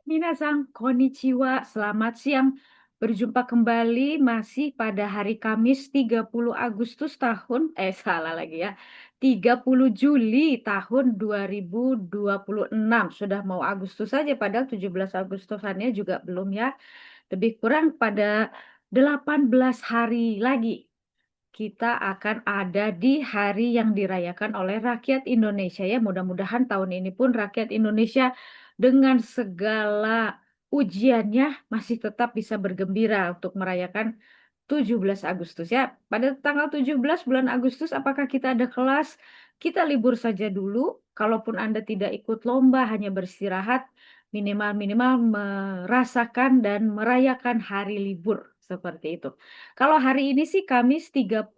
Minasan, konnichiwa, selamat siang. Berjumpa kembali masih pada hari Kamis 30 Agustus salah lagi ya. 30 Juli tahun 2026. Sudah mau Agustus saja, padahal 17 Agustusannya juga belum ya. Lebih kurang pada 18 hari lagi kita akan ada di hari yang dirayakan oleh rakyat Indonesia ya. Mudah-mudahan tahun ini pun rakyat Indonesia dengan segala ujiannya masih tetap bisa bergembira untuk merayakan 17 Agustus ya. Pada tanggal 17 bulan Agustus apakah kita ada kelas? Kita libur saja dulu. Kalaupun Anda tidak ikut lomba, hanya beristirahat, minimal-minimal merasakan dan merayakan hari libur seperti itu. Kalau hari ini sih Kamis 30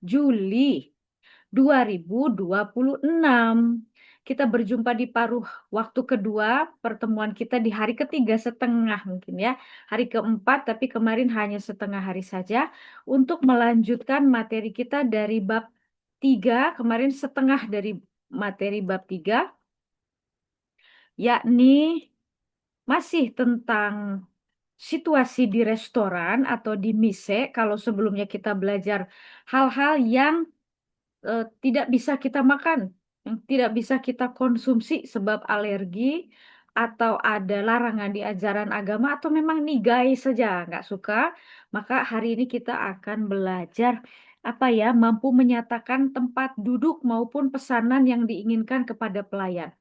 Juli 2026. Kita berjumpa di paruh waktu kedua, pertemuan kita di hari ketiga setengah mungkin ya. Hari keempat, tapi kemarin hanya setengah hari saja untuk melanjutkan materi kita dari bab 3, kemarin setengah dari materi bab 3, yakni masih tentang situasi di restoran atau di mise. Kalau sebelumnya kita belajar hal-hal yang tidak bisa kita makan, yang tidak bisa kita konsumsi sebab alergi atau ada larangan di ajaran agama atau memang nigai saja nggak suka, maka hari ini kita akan belajar apa ya, mampu menyatakan tempat duduk maupun pesanan yang diinginkan kepada pelayan.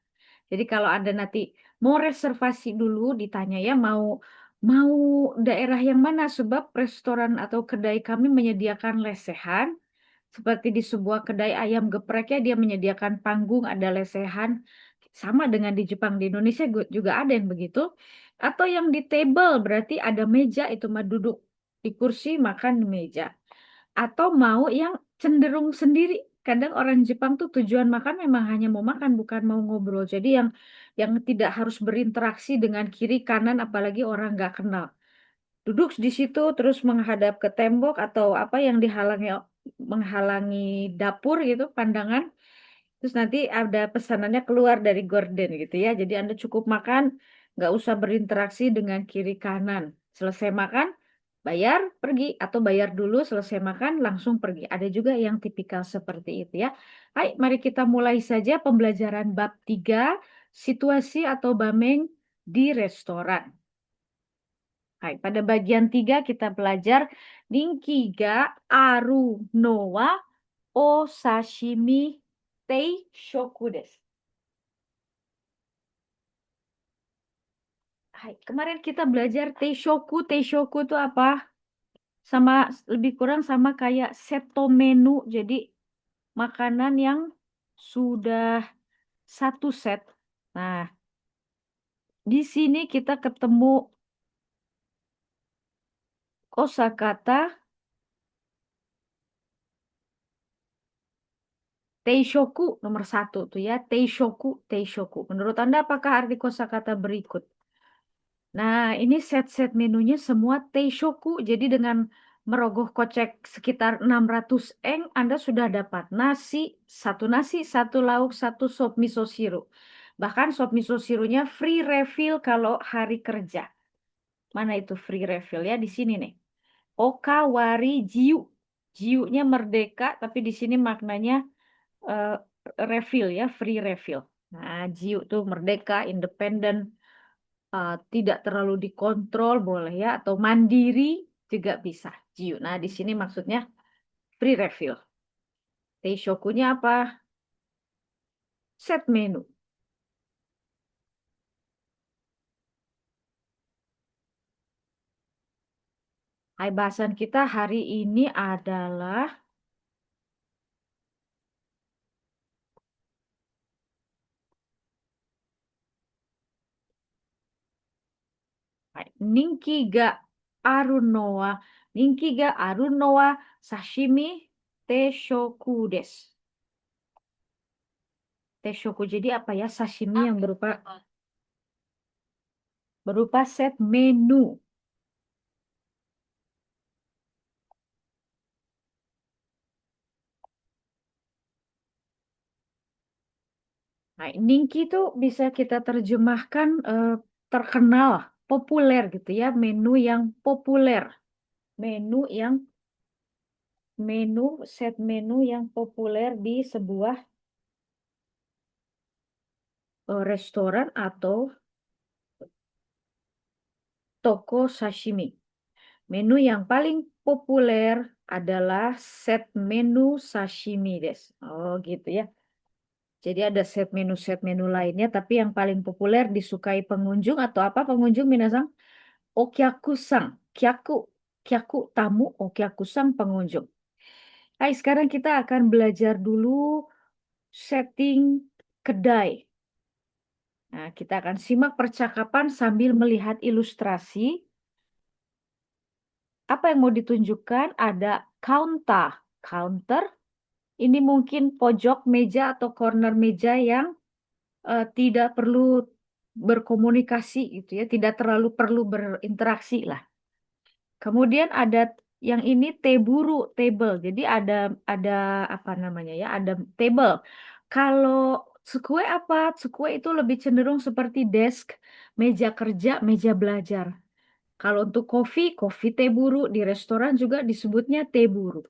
Jadi kalau Anda nanti mau reservasi dulu ditanya ya mau mau daerah yang mana sebab restoran atau kedai kami menyediakan lesehan seperti di sebuah kedai ayam gepreknya dia menyediakan panggung, ada lesehan. Sama dengan di Jepang, di Indonesia juga ada yang begitu. Atau yang di table berarti ada meja itu mah duduk di kursi makan di meja. Atau mau yang cenderung sendiri. Kadang orang Jepang tuh tujuan makan memang hanya mau makan bukan mau ngobrol. Jadi yang tidak harus berinteraksi dengan kiri kanan apalagi orang nggak kenal duduk di situ terus menghadap ke tembok atau apa yang menghalangi dapur gitu pandangan terus nanti ada pesanannya keluar dari gorden gitu ya jadi Anda cukup makan nggak usah berinteraksi dengan kiri kanan selesai makan bayar pergi atau bayar dulu selesai makan langsung pergi ada juga yang tipikal seperti itu ya. Hai mari kita mulai saja pembelajaran bab 3 situasi atau bameng di restoran. Hai, pada bagian 3 kita belajar Ninkiga Aru Noa O Sashimi Tei Shoku desu. Hai, kemarin kita belajar Teishoku. Teishoku itu apa? Sama lebih kurang sama kayak seto menu. Jadi makanan yang sudah satu set. Nah, di sini kita ketemu kosakata Teishoku nomor satu tuh ya. Teishoku, Teishoku. Menurut Anda apakah arti kosakata berikut? Nah, ini set-set menunya semua teishoku. Jadi dengan merogoh kocek sekitar 600 yen, Anda sudah dapat nasi, satu lauk, satu sop miso siru. Bahkan sop miso sirunya free refill kalau hari kerja. Mana itu free refill ya? Di sini nih. Okawari jiu. Jiunya merdeka, tapi di sini maknanya eh, refill ya, free refill. Nah, jiu tuh merdeka, independen, tidak terlalu dikontrol boleh ya atau mandiri juga bisa jiu. Nah, di sini maksudnya free refill. Teishokunya apa? Set menu. Hai bahasan kita hari ini adalah hai, Ninki ga arunoa. Ninki ga arunoa sashimi teishoku desu. Teishoku jadi apa ya? Sashimi yang berupa set menu. Nah, ningki itu bisa kita terjemahkan terkenal, populer gitu ya, menu yang populer, menu yang set menu yang populer di sebuah restoran atau toko sashimi. Menu yang paling populer adalah set menu sashimi des. Oh gitu ya. Jadi ada set menu lainnya, tapi yang paling populer disukai pengunjung atau apa pengunjung minasang? Okyaku-san, kyaku, kyaku tamu, okyaku-san pengunjung. Hai, sekarang kita akan belajar dulu setting kedai. Nah, kita akan simak percakapan sambil melihat ilustrasi. Apa yang mau ditunjukkan? Ada counter. Counter, ini mungkin pojok meja atau corner meja yang tidak perlu berkomunikasi gitu ya, tidak terlalu perlu berinteraksi lah. Kemudian ada yang ini teburu, table. Jadi ada apa namanya ya, ada table. Kalau tsukue apa? Tsukue itu lebih cenderung seperti desk, meja kerja, meja belajar. Kalau untuk kopi teburu di restoran juga disebutnya teburu.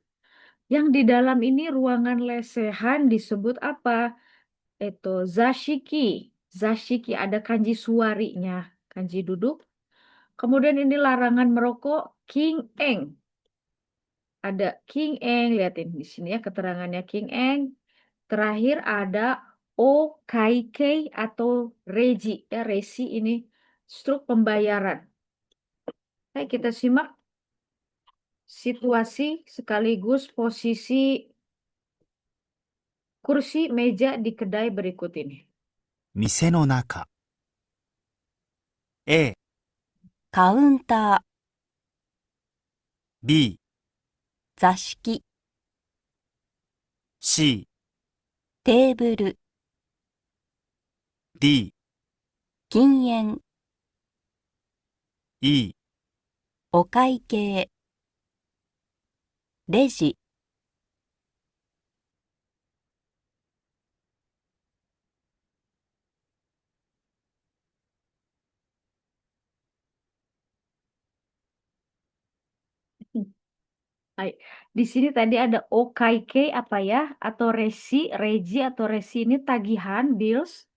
Yang di dalam ini ruangan lesehan disebut apa? Itu zashiki. Zashiki ada kanji suarinya, kanji duduk. Kemudian ini larangan merokok King Eng. Ada King Eng, lihatin di sini ya keterangannya King Eng. Terakhir ada O Kaikei atau Reji. Ya, resi ini struk pembayaran. Baik, kita simak situasi sekaligus posisi kursi meja di kedai berikut ini. 店の中 A、カウンター、 B、座敷、 C、テーブル、 D、禁煙、 E、お会計、レジ、 Baik. Di sini tadi ada OKK apa ya? Atau regi atau resi ini tagihan, bills.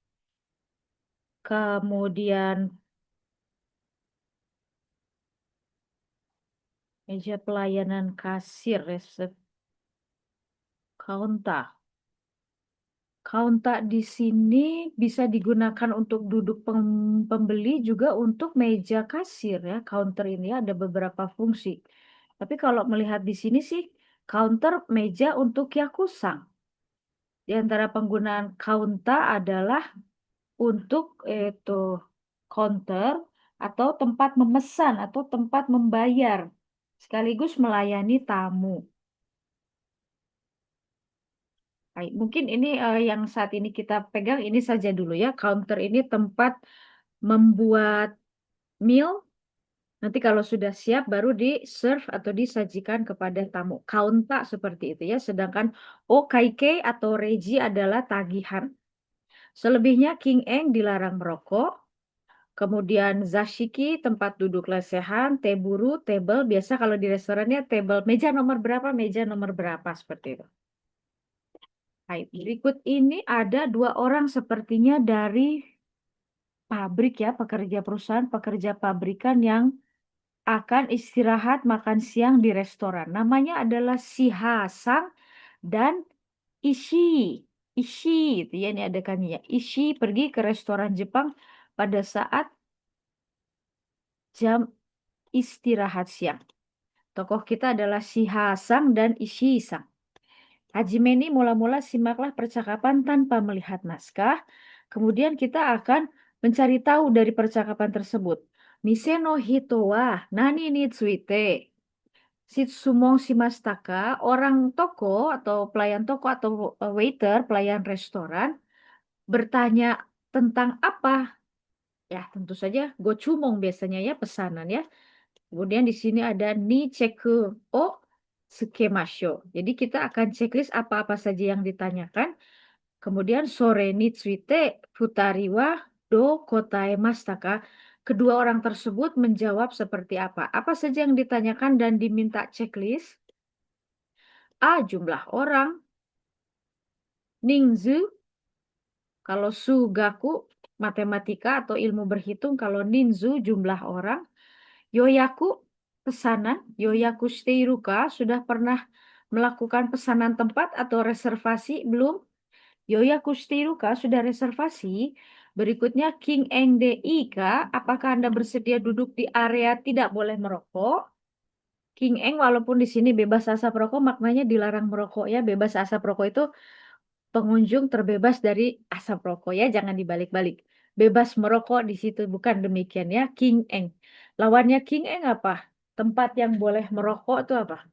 Kemudian meja pelayanan kasir, resep, kaunta. Kaunta di sini bisa digunakan untuk duduk pembeli juga untuk meja kasir ya. Counter ini ada beberapa fungsi. Tapi kalau melihat di sini sih counter meja untuk yakusang. Di antara penggunaan kaunta adalah untuk itu counter atau tempat memesan atau tempat membayar sekaligus melayani tamu. Baik, mungkin ini yang saat ini kita pegang ini saja dulu ya. Counter ini tempat membuat meal. Nanti kalau sudah siap baru di serve atau disajikan kepada tamu. Counter seperti itu ya. Sedangkan okaike atau reji adalah tagihan. Selebihnya King Eng dilarang merokok. Kemudian zashiki tempat duduk lesehan, teburu, table. Biasa kalau di restorannya table meja nomor berapa, meja nomor berapa seperti itu. Baik, berikut ini ada dua orang sepertinya dari pabrik ya, pekerja perusahaan, pekerja pabrikan yang akan istirahat makan siang di restoran. Namanya adalah si Hasang dan Ishi. Ishi, itu ya, ini ada kaminya. Ishi pergi ke restoran Jepang pada saat jam istirahat siang. Tokoh kita adalah si Hasang dan Ishi-sang. Hajime ini mula-mula simaklah percakapan tanpa melihat naskah. Kemudian kita akan mencari tahu dari percakapan tersebut. Mise no hito wa nani ni tsuite shitsumon shimashita, orang toko atau pelayan toko atau waiter, pelayan restoran bertanya tentang apa? Ya, tentu saja gochumong biasanya ya pesanan ya. Kemudian di sini ada ni cheku o tsukemasho. Jadi kita akan checklist apa-apa saja yang ditanyakan. Kemudian sore ni tsuite futari wa do kotaemashita ka. Kedua orang tersebut menjawab seperti apa? Apa saja yang ditanyakan dan diminta checklist? A. Jumlah orang. Ningzu, kalau sugaku, matematika atau ilmu berhitung. Kalau ninzu, jumlah orang. Yoyaku, pesanan. Yoyaku shiteiruka, sudah pernah melakukan pesanan tempat atau reservasi? Belum. Yoyaku shiteiruka, sudah reservasi. Berikutnya, King Eng de Ika, apakah Anda bersedia duduk di area tidak boleh merokok? King Eng, walaupun di sini bebas asap rokok, maknanya dilarang merokok ya. Bebas asap rokok itu pengunjung terbebas dari asap rokok ya. Jangan dibalik-balik. Bebas merokok di situ, bukan demikian ya. King Eng. Lawannya King Eng apa? Tempat yang boleh merokok itu apa?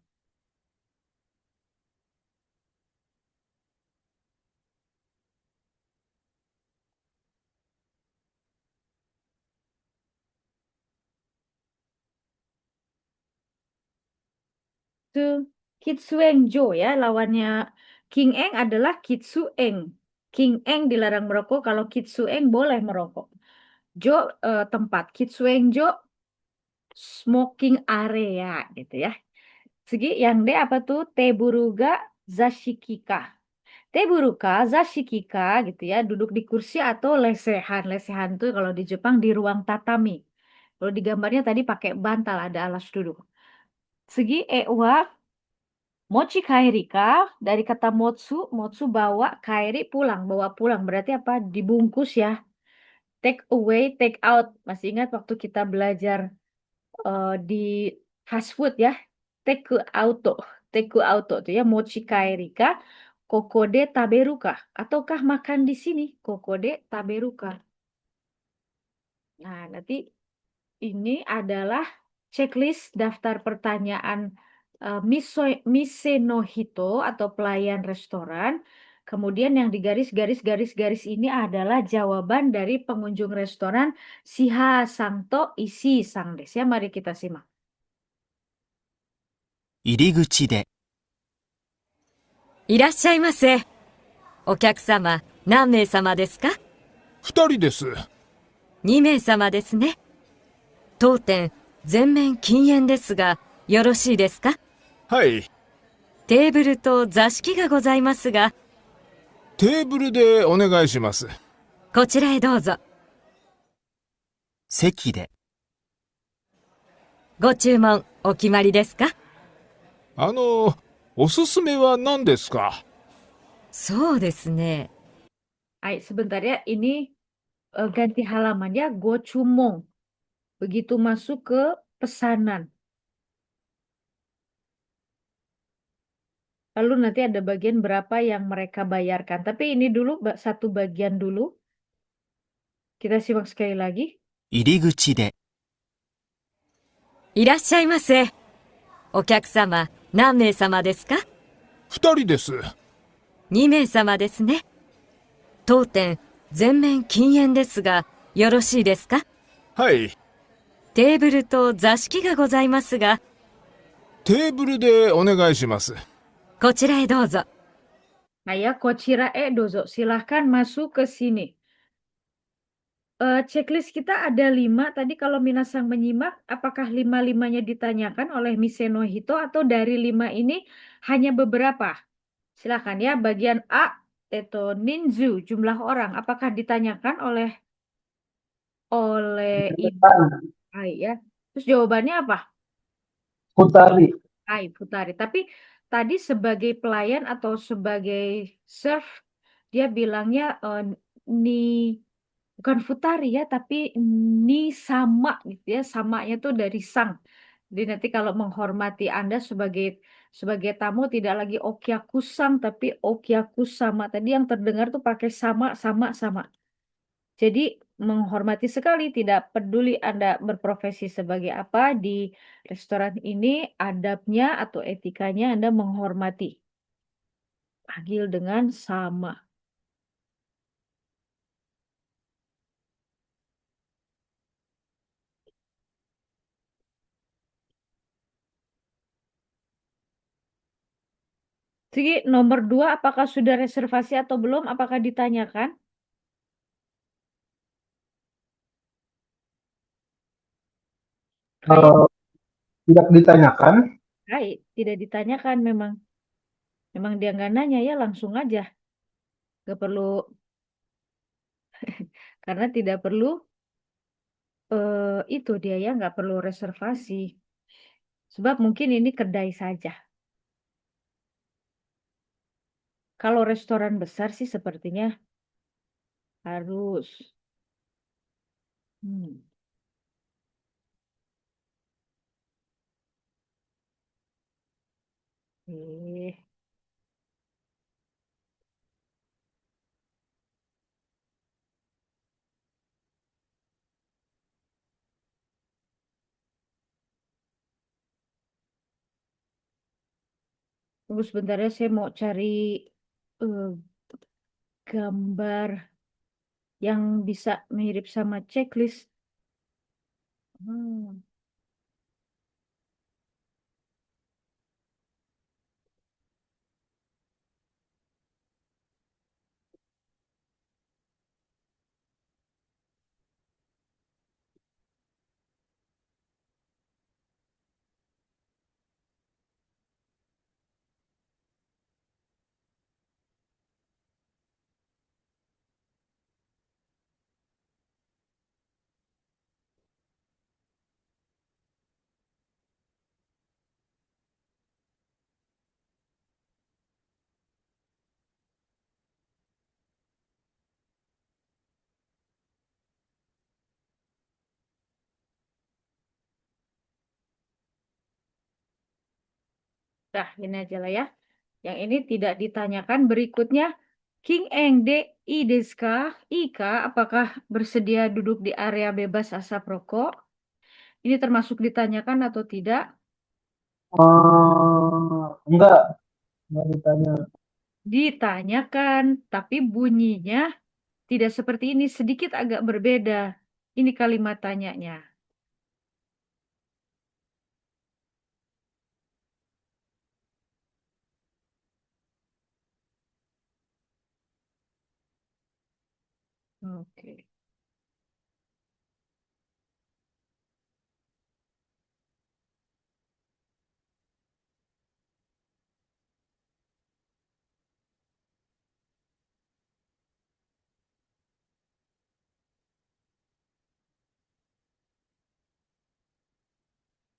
Itu Kitsuengjo ya. Lawannya King Eng adalah Kitsueng. King Eng dilarang merokok, kalau Kitsueng boleh merokok. Jo, tempat. Kitsuengjo smoking area gitu ya. Segi yang D apa tuh? Teburuga zashikika. Teburuka zashikika gitu ya, duduk di kursi atau lesehan. Lesehan tuh kalau di Jepang di ruang tatami. Kalau di gambarnya tadi pakai bantal, ada alas duduk. Segi ewa mochi kairika, dari kata motsu, motsu bawa, kairi pulang, bawa pulang. Berarti apa? Dibungkus ya. Take away, take out. Masih ingat waktu kita belajar di fast food ya? Teku auto. Teku auto itu ya, mochi kairika, kokode taberuka. Ataukah makan di sini? Kokode taberuka. Nah, nanti ini adalah checklist daftar pertanyaan mise no hito atau pelayan restoran. Kemudian yang digaris-garis-garis-garis ini adalah jawaban dari pengunjung restoran Siha Sangto Isi Sang des. Ya, mari kita simak. 入り口で、いらっしゃいませ。お客様、何名様ですか？二人です。2名様ですね。当店、全面禁煙ですが、よろしいですか？はい。テーブルと座敷がございますが、テーブルでお願いします。こちらへどうぞ。席で、ご注文、お決まりですか？おすすめは何ですか？そうですね。Hai, sebentar ya. Ini ganti halaman ya. Gochumong. Begitu masuk ke pesanan. Lalu nanti ada bagian berapa yang mereka bayarkan. Tapi ini dulu satu bagian dulu. Kita simak sekali lagi. 入り口で、いらっしゃいませ。お客様、何名様ですか？二人です。2名様ですね。当店、全面禁煙ですが、よろしいですか？はい。テーブルと座敷がございますが、テーブルでお願いします。こちらへどうぞ。 Nah ya, Kochira dozo. Silahkan masuk ke sini. Checklist kita ada 5. Tadi kalau Minasang menyimak, apakah 5-5-nya ditanyakan oleh Mise no Hito atau dari 5 ini hanya beberapa? Silakan ya, bagian A, itu ninju, jumlah orang. Apakah ditanyakan oleh Ibu Ai ya? Terus jawabannya apa? Futari. Ai, Putari. Tapi tadi sebagai pelayan atau sebagai serve, dia bilangnya ni bukan Futari ya, tapi ni sama gitu ya. Samanya tuh dari sang. Jadi nanti kalau menghormati Anda sebagai tamu tidak lagi Okyakusang tapi Okyakusama. Tadi yang terdengar tuh pakai sama sama sama. Jadi menghormati sekali, tidak peduli Anda berprofesi sebagai apa di restoran ini, adabnya atau etikanya Anda menghormati. Panggil dengan sama. Jadi nomor 2, apakah sudah reservasi atau belum? Apakah ditanyakan? Hai, Tidak ditanyakan. hai, tidak ditanyakan memang. Memang dia nggak nanya ya langsung aja. Nggak perlu, karena tidak perlu itu dia ya, nggak perlu reservasi. Sebab mungkin ini kedai saja. Kalau restoran besar sih sepertinya harus. Hmm. Eh, tunggu sebentar ya, saya mau cari eh, gambar yang bisa mirip sama checklist. Hmm. Nah, ini aja lah ya. Yang ini tidak ditanyakan. Berikutnya, King Eng de I desu ka? Ika, apakah bersedia duduk di area bebas asap rokok? Ini termasuk ditanyakan atau tidak? Enggak ditanya. Ditanyakan, tapi bunyinya tidak seperti ini, sedikit agak berbeda. Ini kalimat tanyanya. Oke.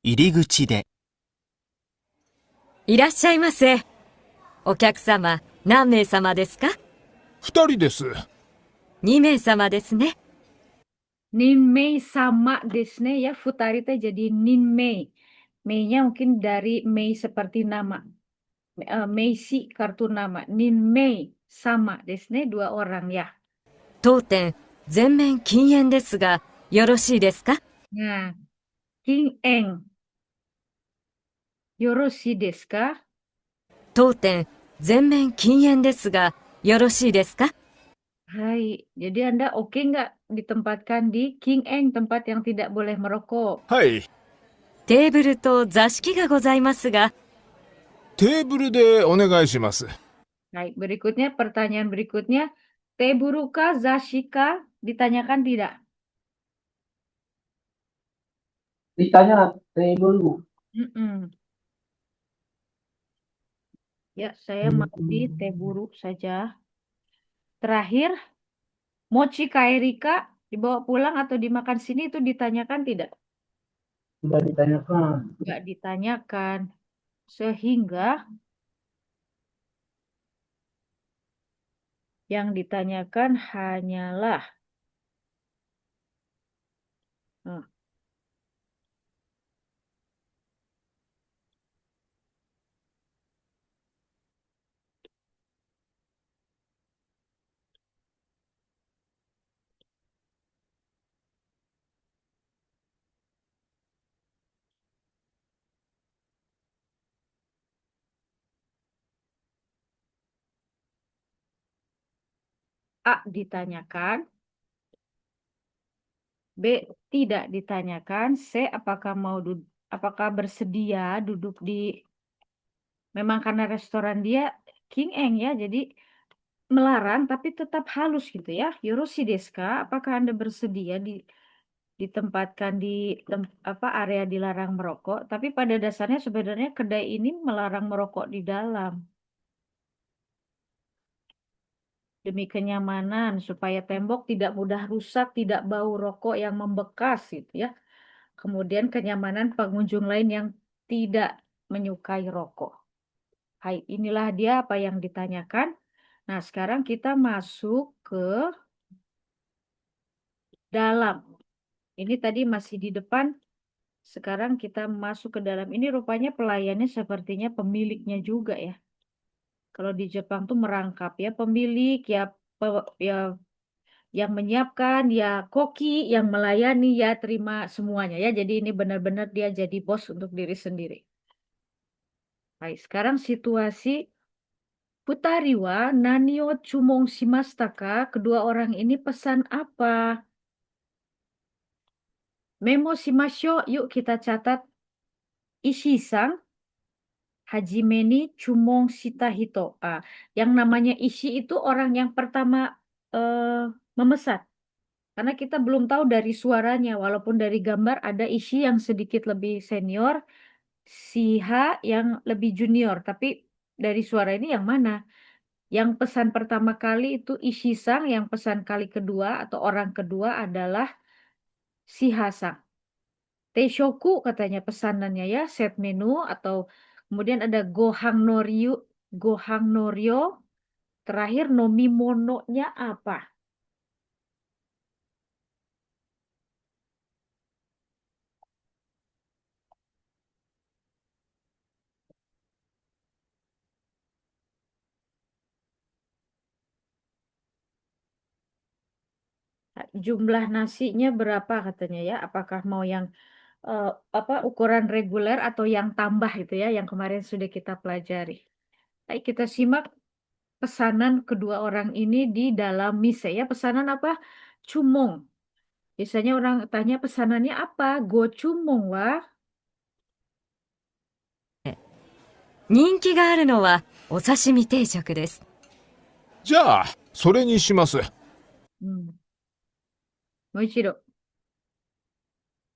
入り口で、いらっしゃいませ。お客様、何名様ですか？二人です。 2名様ですね。 Ninmei sama desne ya, futari teh jadi ninmei. Mei-nya mungkin dari Mei seperti nama. Meisi kartu nama. Ninmei sama desne, dua orang ya. 当店、全面禁煙ですが、よろしいですか？ Nah, King Eng. Yoroshi desu ka? 当店、全面禁煙ですが、よろしいですか？ Hai, jadi Anda oke nggak ditempatkan di King Eng, tempat yang tidak boleh merokok? はい。テーブルと座敷がございますが、テーブルでお願いします。 Baik, berikutnya pertanyaan berikutnya. Teburuka zashika ditanyakan tidak? Ditanya teh dulu. Mm-mm. Ya, saya mau di teburu saja. Terakhir, mochi kaerika dibawa pulang atau dimakan sini itu ditanyakan tidak? Tidak ditanyakan. Nggak ditanyakan. Sehingga yang ditanyakan hanyalah eh, A ditanyakan, B tidak ditanyakan, C apakah bersedia duduk di, memang karena restoran dia King Eng ya, jadi melarang tapi tetap halus gitu ya. Yoroshi desu ka? Apakah Anda bersedia ditempatkan di area dilarang merokok, tapi pada dasarnya sebenarnya kedai ini melarang merokok di dalam. Demi kenyamanan, supaya tembok tidak mudah rusak, tidak bau rokok yang membekas gitu ya. Kemudian kenyamanan pengunjung lain yang tidak menyukai rokok. Hai, inilah dia apa yang ditanyakan. Nah, sekarang kita masuk ke dalam. Ini tadi masih di depan, sekarang kita masuk ke dalam. Ini rupanya pelayannya sepertinya pemiliknya juga ya. Kalau di Jepang tuh merangkap ya, pemilik ya, ya yang menyiapkan ya, koki yang melayani ya, terima semuanya ya. Jadi ini benar-benar dia jadi bos untuk diri sendiri. Baik, sekarang situasi Futari wa nani o chumong shimashita ka? Kedua orang ini pesan apa? Memo shimashou. Yuk kita catat. Ishi-san hajime ni chumong shita hito. Yang namanya Ishi itu orang yang pertama memesan. Karena kita belum tahu dari suaranya. Walaupun dari gambar ada Ishi yang sedikit lebih senior, Shiha yang lebih junior. Tapi dari suara ini yang mana? Yang pesan pertama kali itu Ishi-san, yang pesan kali kedua atau orang kedua adalah Shiha-san. Teishoku katanya pesanannya ya, set menu, atau kemudian ada Gohang no ryo, terakhir nomimono-nya apa? Jumlah nasinya berapa katanya ya? Apakah mau yang ukuran reguler atau yang tambah itu ya, yang kemarin sudah kita pelajari. Baik, kita simak pesanan kedua orang ini di dalam mise ya. Pesanan apa? Cumong. Biasanya orang tanya pesanannya apa? Go cumong wa. 人気があるのはお刺身定食です。じゃあ、それにします。もう一度。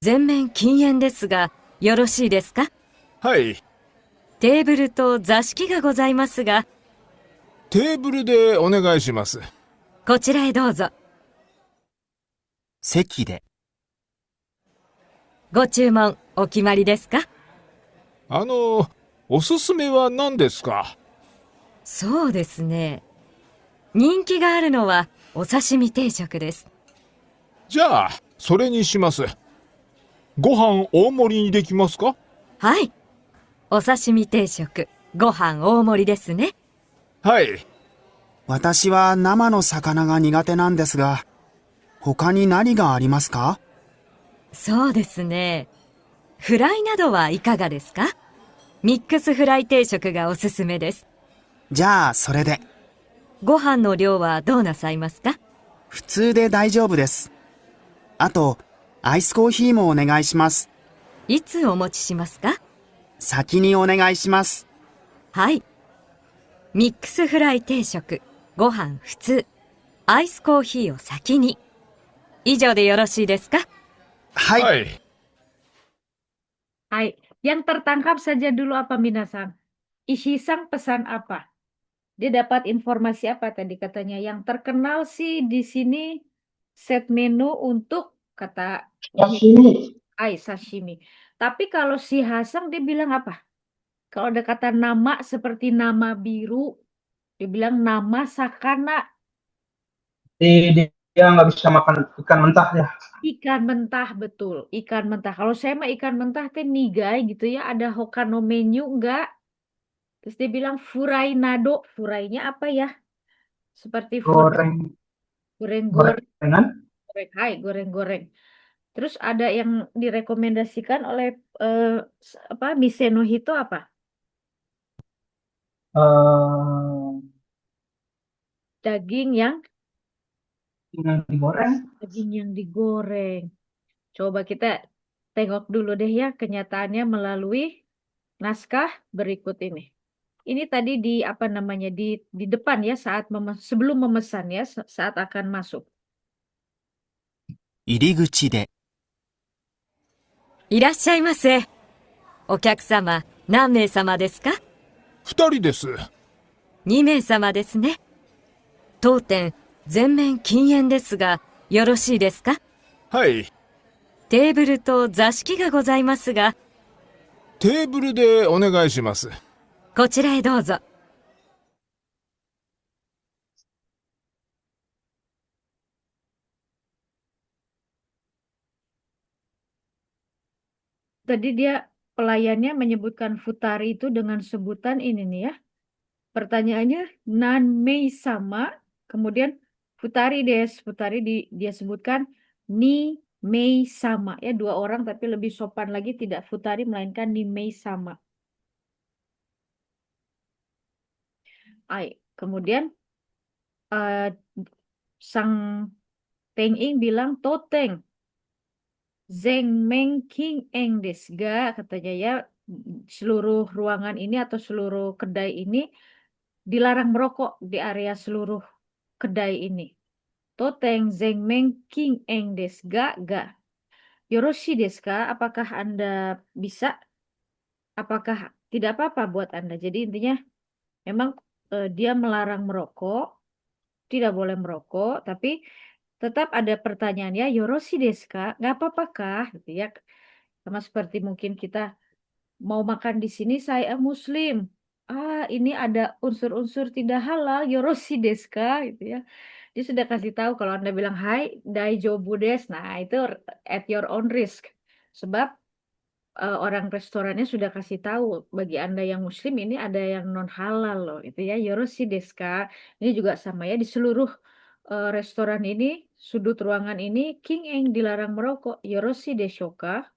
全面禁煙ですが、よろしいですか？はい。テーブルと座敷がございますが、テーブルでお願いします。こちらへどうぞ。席で、ご注文お決まりですか？おすすめは何ですか？そうですね。人気があるのはお刺身定食です。じゃあ、それにします。ご飯大盛りにできますか？はい。お刺身定食、ご飯大盛りですね。はい。私は生の魚が苦手なんですが、他に何がありますか？そうですね。フライなどはいかがですか？ミックスフライ定食がおすすめです。じゃあ、それで。ご飯の量はどうなさいますか？普通で大丈夫です。あと、アイスコーヒーもお願いします。いつお持ちしますか？先にお願いします。はい。ミックスフライ定食、ご飯普通、アイスコーヒーを先に。以上でよろしいですか？はい。はい。Hai, yang tertangkap saja dulu apa minasan? Ishi-san pesan apa? Dia dapat informasi apa tadi katanya? Yang terkenal sih di sini set menu untuk kata Sashimi. sashimi. Tapi kalau si Hasang dia bilang apa? Kalau ada kata nama seperti nama biru, dia bilang nama sakana, Dia nggak bisa makan ikan mentah ya. ikan mentah, betul. Ikan mentah. Kalau saya mah ikan mentah teh nigai gitu ya. Ada Hokkano menu enggak? Terus dia bilang furai nado. Furainya apa ya? Seperti Goreng, goreng-goreng. gorengan. Hai, goreng-goreng. Terus ada yang direkomendasikan oleh Mise no Hito apa? Daging yang Digoreng. Coba kita tengok dulu deh ya kenyataannya melalui naskah berikut ini. Ini tadi di di depan ya sebelum memesan ya saat akan masuk. 入り口で、いらっしゃいませ。お客様、何名様ですか？二人です。2名様ですね。当店、全面禁煙ですが、よろしいですか？はい。テーブルと座敷がございますが、テーブルでお願いします。こちらへどうぞ。Tadi dia pelayannya menyebutkan futari itu dengan sebutan ini nih ya. Pertanyaannya nanmei sama, kemudian futari des, dia sebutkan ni mei sama ya, dua orang tapi lebih sopan lagi tidak futari melainkan ni mei sama. Kemudian eh, sang Teng Ing bilang toteng zeng meng king eng desu ga, katanya ya, seluruh ruangan ini atau seluruh kedai ini dilarang merokok di area seluruh kedai ini. Toteng zeng meng king eng desu ga. Yoroshi desu ka? Apakah Anda bisa? Apakah tidak apa-apa buat Anda? Jadi intinya memang dia melarang merokok, tidak boleh merokok, tapi tetap ada pertanyaan ya, Yoroshi desu ka? Nggak apa-apa kah? Gitu ya. Sama seperti mungkin kita mau makan di sini, saya Muslim. Ini ada unsur-unsur tidak halal, Yoroshi desu ka? Gitu ya. Dia sudah kasih tahu kalau Anda bilang hai, daijoubu desu. Nah, itu at your own risk. Sebab orang restorannya sudah kasih tahu bagi Anda yang Muslim ini ada yang non halal loh, itu ya. Yoroshi desu ka? Ini juga sama ya, di seluruh restoran ini, sudut ruangan ini, King Eng dilarang merokok. Yoroshi desho ka?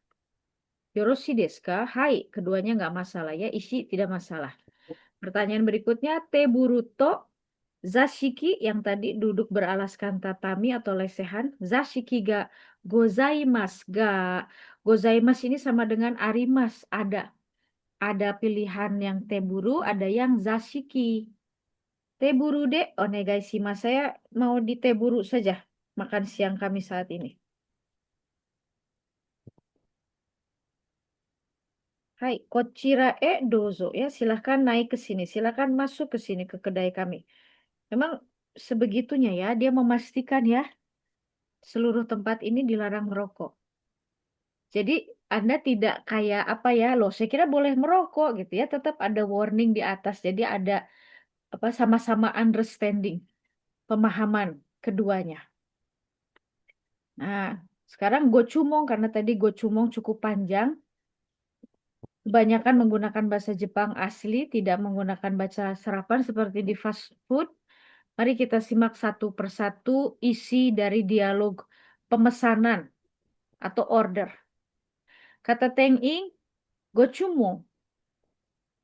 Yoroshi desu ka? Hai, keduanya nggak masalah ya, isi tidak masalah. Pertanyaan berikutnya, teburuto zashiki yang tadi duduk beralaskan tatami atau lesehan, zashiki ga gozaimasu ga. Gozaimasu ini sama dengan arimas, ada. Ada pilihan yang teburu, ada yang zashiki. Teburu de onegai shimasu. Saya mau di teburu saja makan siang kami saat ini. Hai, kochira dozo ya, silahkan naik ke sini, silahkan masuk ke sini ke kedai kami. Memang sebegitunya ya, dia memastikan ya seluruh tempat ini dilarang merokok. Jadi Anda tidak kayak apa ya, loh saya kira boleh merokok gitu ya, tetap ada warning di atas. Jadi ada apa, sama-sama understanding, pemahaman keduanya. Nah, sekarang gochumong, karena tadi gochumong cukup panjang. Kebanyakan menggunakan bahasa Jepang asli, tidak menggunakan bahasa serapan seperti di fast food. Mari kita simak satu persatu isi dari dialog pemesanan atau order. Kata Teng Ing, gochumong,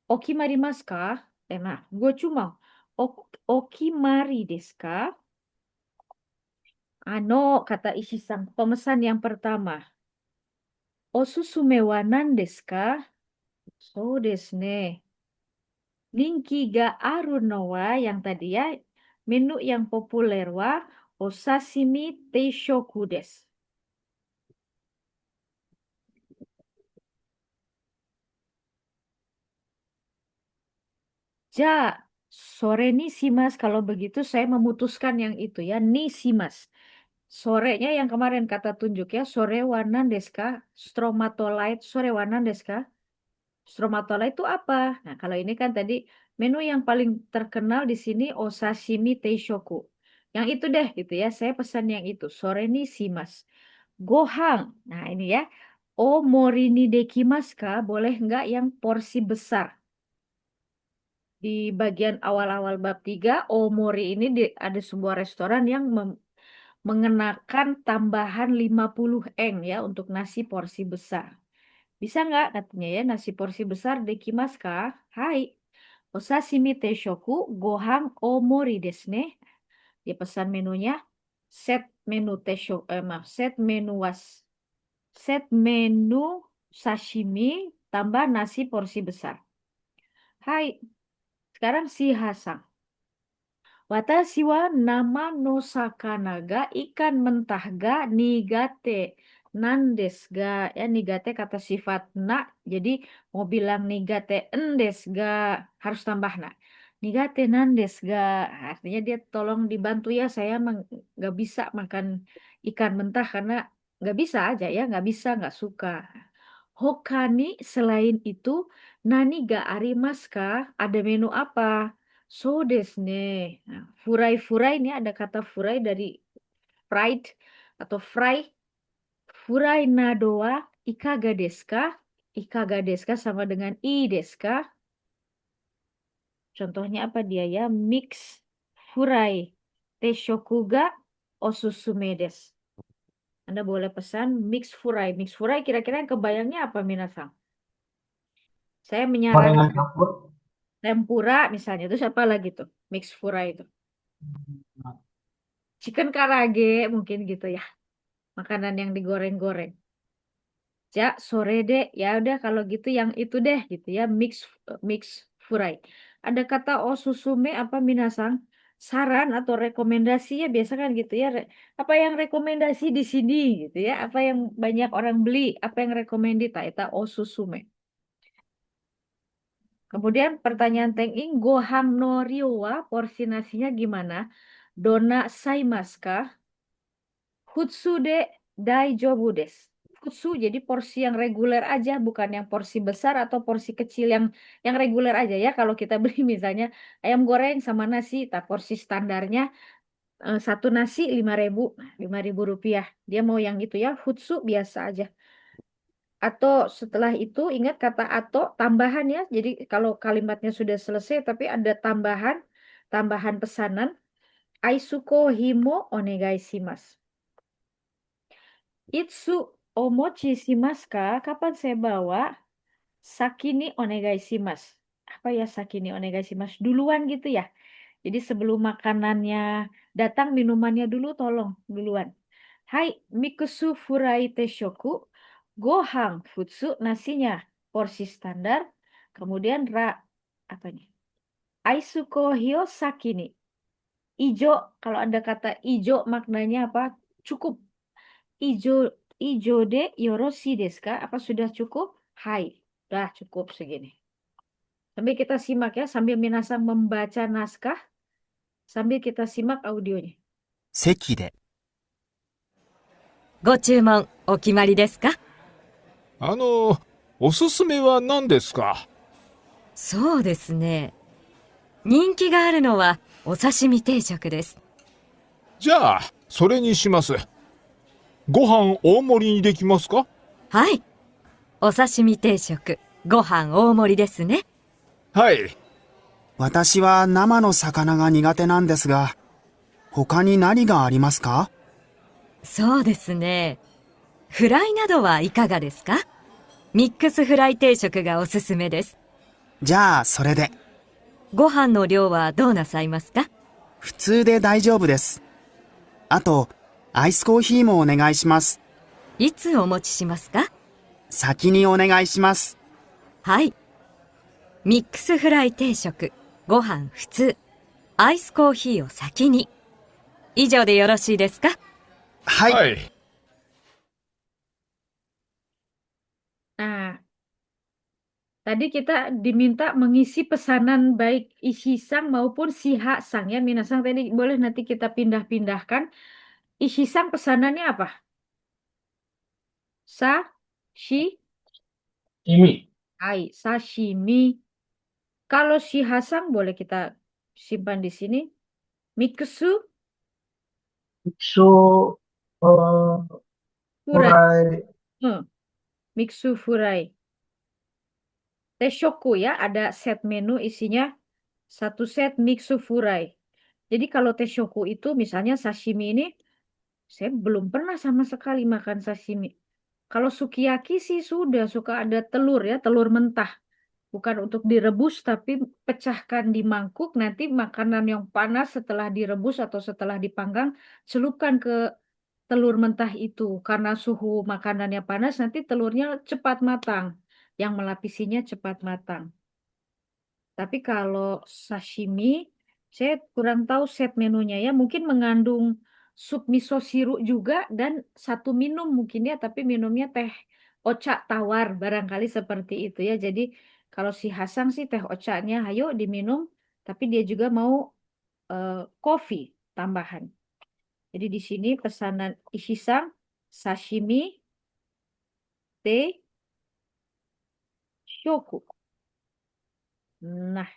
okimarimasu ka? Nah, gochumong, okimari desu ka? Kata isi sang pemesan yang pertama. Osusume wa nan desu ka? So desu ne. Ninki ga aru no wa, yang tadi ya, menu yang populer wa osashimi teishoku desu. Ja, sore ni simas, kalau begitu saya memutuskan yang itu ya, ni simas. Sorenya yang kemarin kata tunjuk ya, sore wa nan desu ka? Stromatolite, sore wa nan desu ka? Stromatolite itu apa? Nah, kalau ini kan tadi menu yang paling terkenal di sini osashimi teishoku. Yang itu deh gitu ya. Saya pesan yang itu. Sore ni shimas. Gohang. Nah, ini ya. O mori ni dekimasu ka? Boleh nggak yang porsi besar? Di bagian awal-awal bab 3, Omori ini ada sebuah restoran yang mengenakan tambahan 50 yen ya untuk nasi porsi besar. Bisa nggak katanya ya, nasi porsi besar dekimasu ka? Hai. Osashimi teishoku gohang omori desu ne. Dia pesan menunya set menu set menu sashimi tambah nasi porsi besar. Hai. Sekarang si Hasang. Watashi wa nama no sakana ga ikan mentah ga nigate. Nandes ga ya nigate kata sifat na jadi mau bilang nigate endes ga harus tambah na. Nigate nandes ga artinya dia tolong dibantu ya saya nggak bisa makan ikan mentah karena nggak bisa aja ya nggak bisa nggak suka. Hokani selain itu nani ga arimasu ka? Ada menu apa? So desu ne. Nah, furai-furai ini ada kata furai dari fried atau fry. Furai nado wa ikaga desu ka? Ikaga desu ka sama dengan i desu ka? Contohnya apa dia ya? Mix furai teishoku ga osusume desu. Anda boleh pesan mix furai. Mix furai kira-kira yang kebayangnya apa minasang? Saya Gorengan menyarankan campur. tempura misalnya. Terus apa lagi tuh? Mix furai itu. Chicken karage mungkin gitu ya. Makanan yang digoreng-goreng. Ja, sore deh. Ya udah kalau gitu yang itu deh gitu ya. Mix furai. Ada kata osusume apa minasang? Saran atau rekomendasi ya biasa kan gitu ya. Apa yang rekomendasi di sini gitu ya. Apa yang banyak orang beli. Apa yang recommended. Eta osusume. Kemudian pertanyaan Teng Ing, Gohang no ryo wa porsi nasinya gimana? Dona saimasu ka? Futsu de daijoubu desu. Futsu jadi porsi yang reguler aja, bukan yang porsi besar atau porsi kecil yang reguler aja ya. Kalau kita beli misalnya ayam goreng sama nasi, tak porsi standarnya satu nasi 5.000, 5.000 rupiah. Dia mau yang itu ya, futsu biasa aja. Atau setelah itu ingat kata atau tambahan ya. Jadi kalau kalimatnya sudah selesai tapi ada tambahan pesanan. Aisuko himo onegai shimasu. Itsu omochi shimasu ka? Kapan saya bawa? Sakini onegai shimasu. Apa ya sakini onegai shimasu? Duluan gitu ya. Jadi sebelum makanannya datang minumannya dulu tolong duluan. Hai, mikusu furai teishoku. Gohang futsu nasinya porsi standar. Kemudian apanya? Aisuko hyo sakini. Ijo, kalau Anda kata ijo maknanya apa? Cukup. Ijo ijo de yoroshi desu ka? Apa sudah cukup? Hai, udah cukup segini. Sambil kita simak ya, sambil minasang membaca naskah, sambil kita simak audionya. 席で、ご注文お決まりですか？おすすめは何ですか？そうですね。人気があるのはお刺身定食です。じゃあ、それにします。ご飯大盛りにできますか？はい。お刺身定食、ご飯大盛りですね。はい。私は生の魚が苦手なんですが、他に何がありますか？そうですね。フライなどはいかがですか？ミックスフライ定食がおすすめです。じゃあ、それで。ご飯の量はどうなさいますか？普通で大丈夫です。あと、アイスコーヒーもお願いします。いつお持ちしますか？先にお願いします。はい。ミックスフライ定食、ご飯普通、アイスコーヒーを先に。以上でよろしいですか？はい。はい。Nah, tadi kita diminta mengisi pesanan baik Ishisang maupun Shihasang ya. Minasang tadi boleh nanti kita pindah-pindahkan. Ishisang pesanannya apa? Ini. Sashimi. Kalau Shihasang boleh kita simpan di sini. Mikusu Iksu. furai. Furai. Mixu furai. Teishoku ya, ada set menu isinya satu set mixu furai. Jadi kalau teishoku itu misalnya sashimi ini saya belum pernah sama sekali makan sashimi. Kalau sukiyaki sih sudah suka ada telur ya, telur mentah. Bukan untuk direbus tapi pecahkan di mangkuk, nanti makanan yang panas setelah direbus atau setelah dipanggang celupkan ke telur mentah itu. Karena suhu makanannya panas nanti telurnya cepat matang. Yang melapisinya cepat matang. Tapi kalau sashimi saya kurang tahu set menunya ya, mungkin mengandung sup miso siru juga, dan satu minum mungkin ya, tapi minumnya teh ocha tawar, barangkali seperti itu ya. Jadi kalau si Hasang sih teh ochanya hayo diminum, tapi dia juga mau kopi tambahan. Jadi di sini pesanan Ishisang sashimi te shoku. Nah,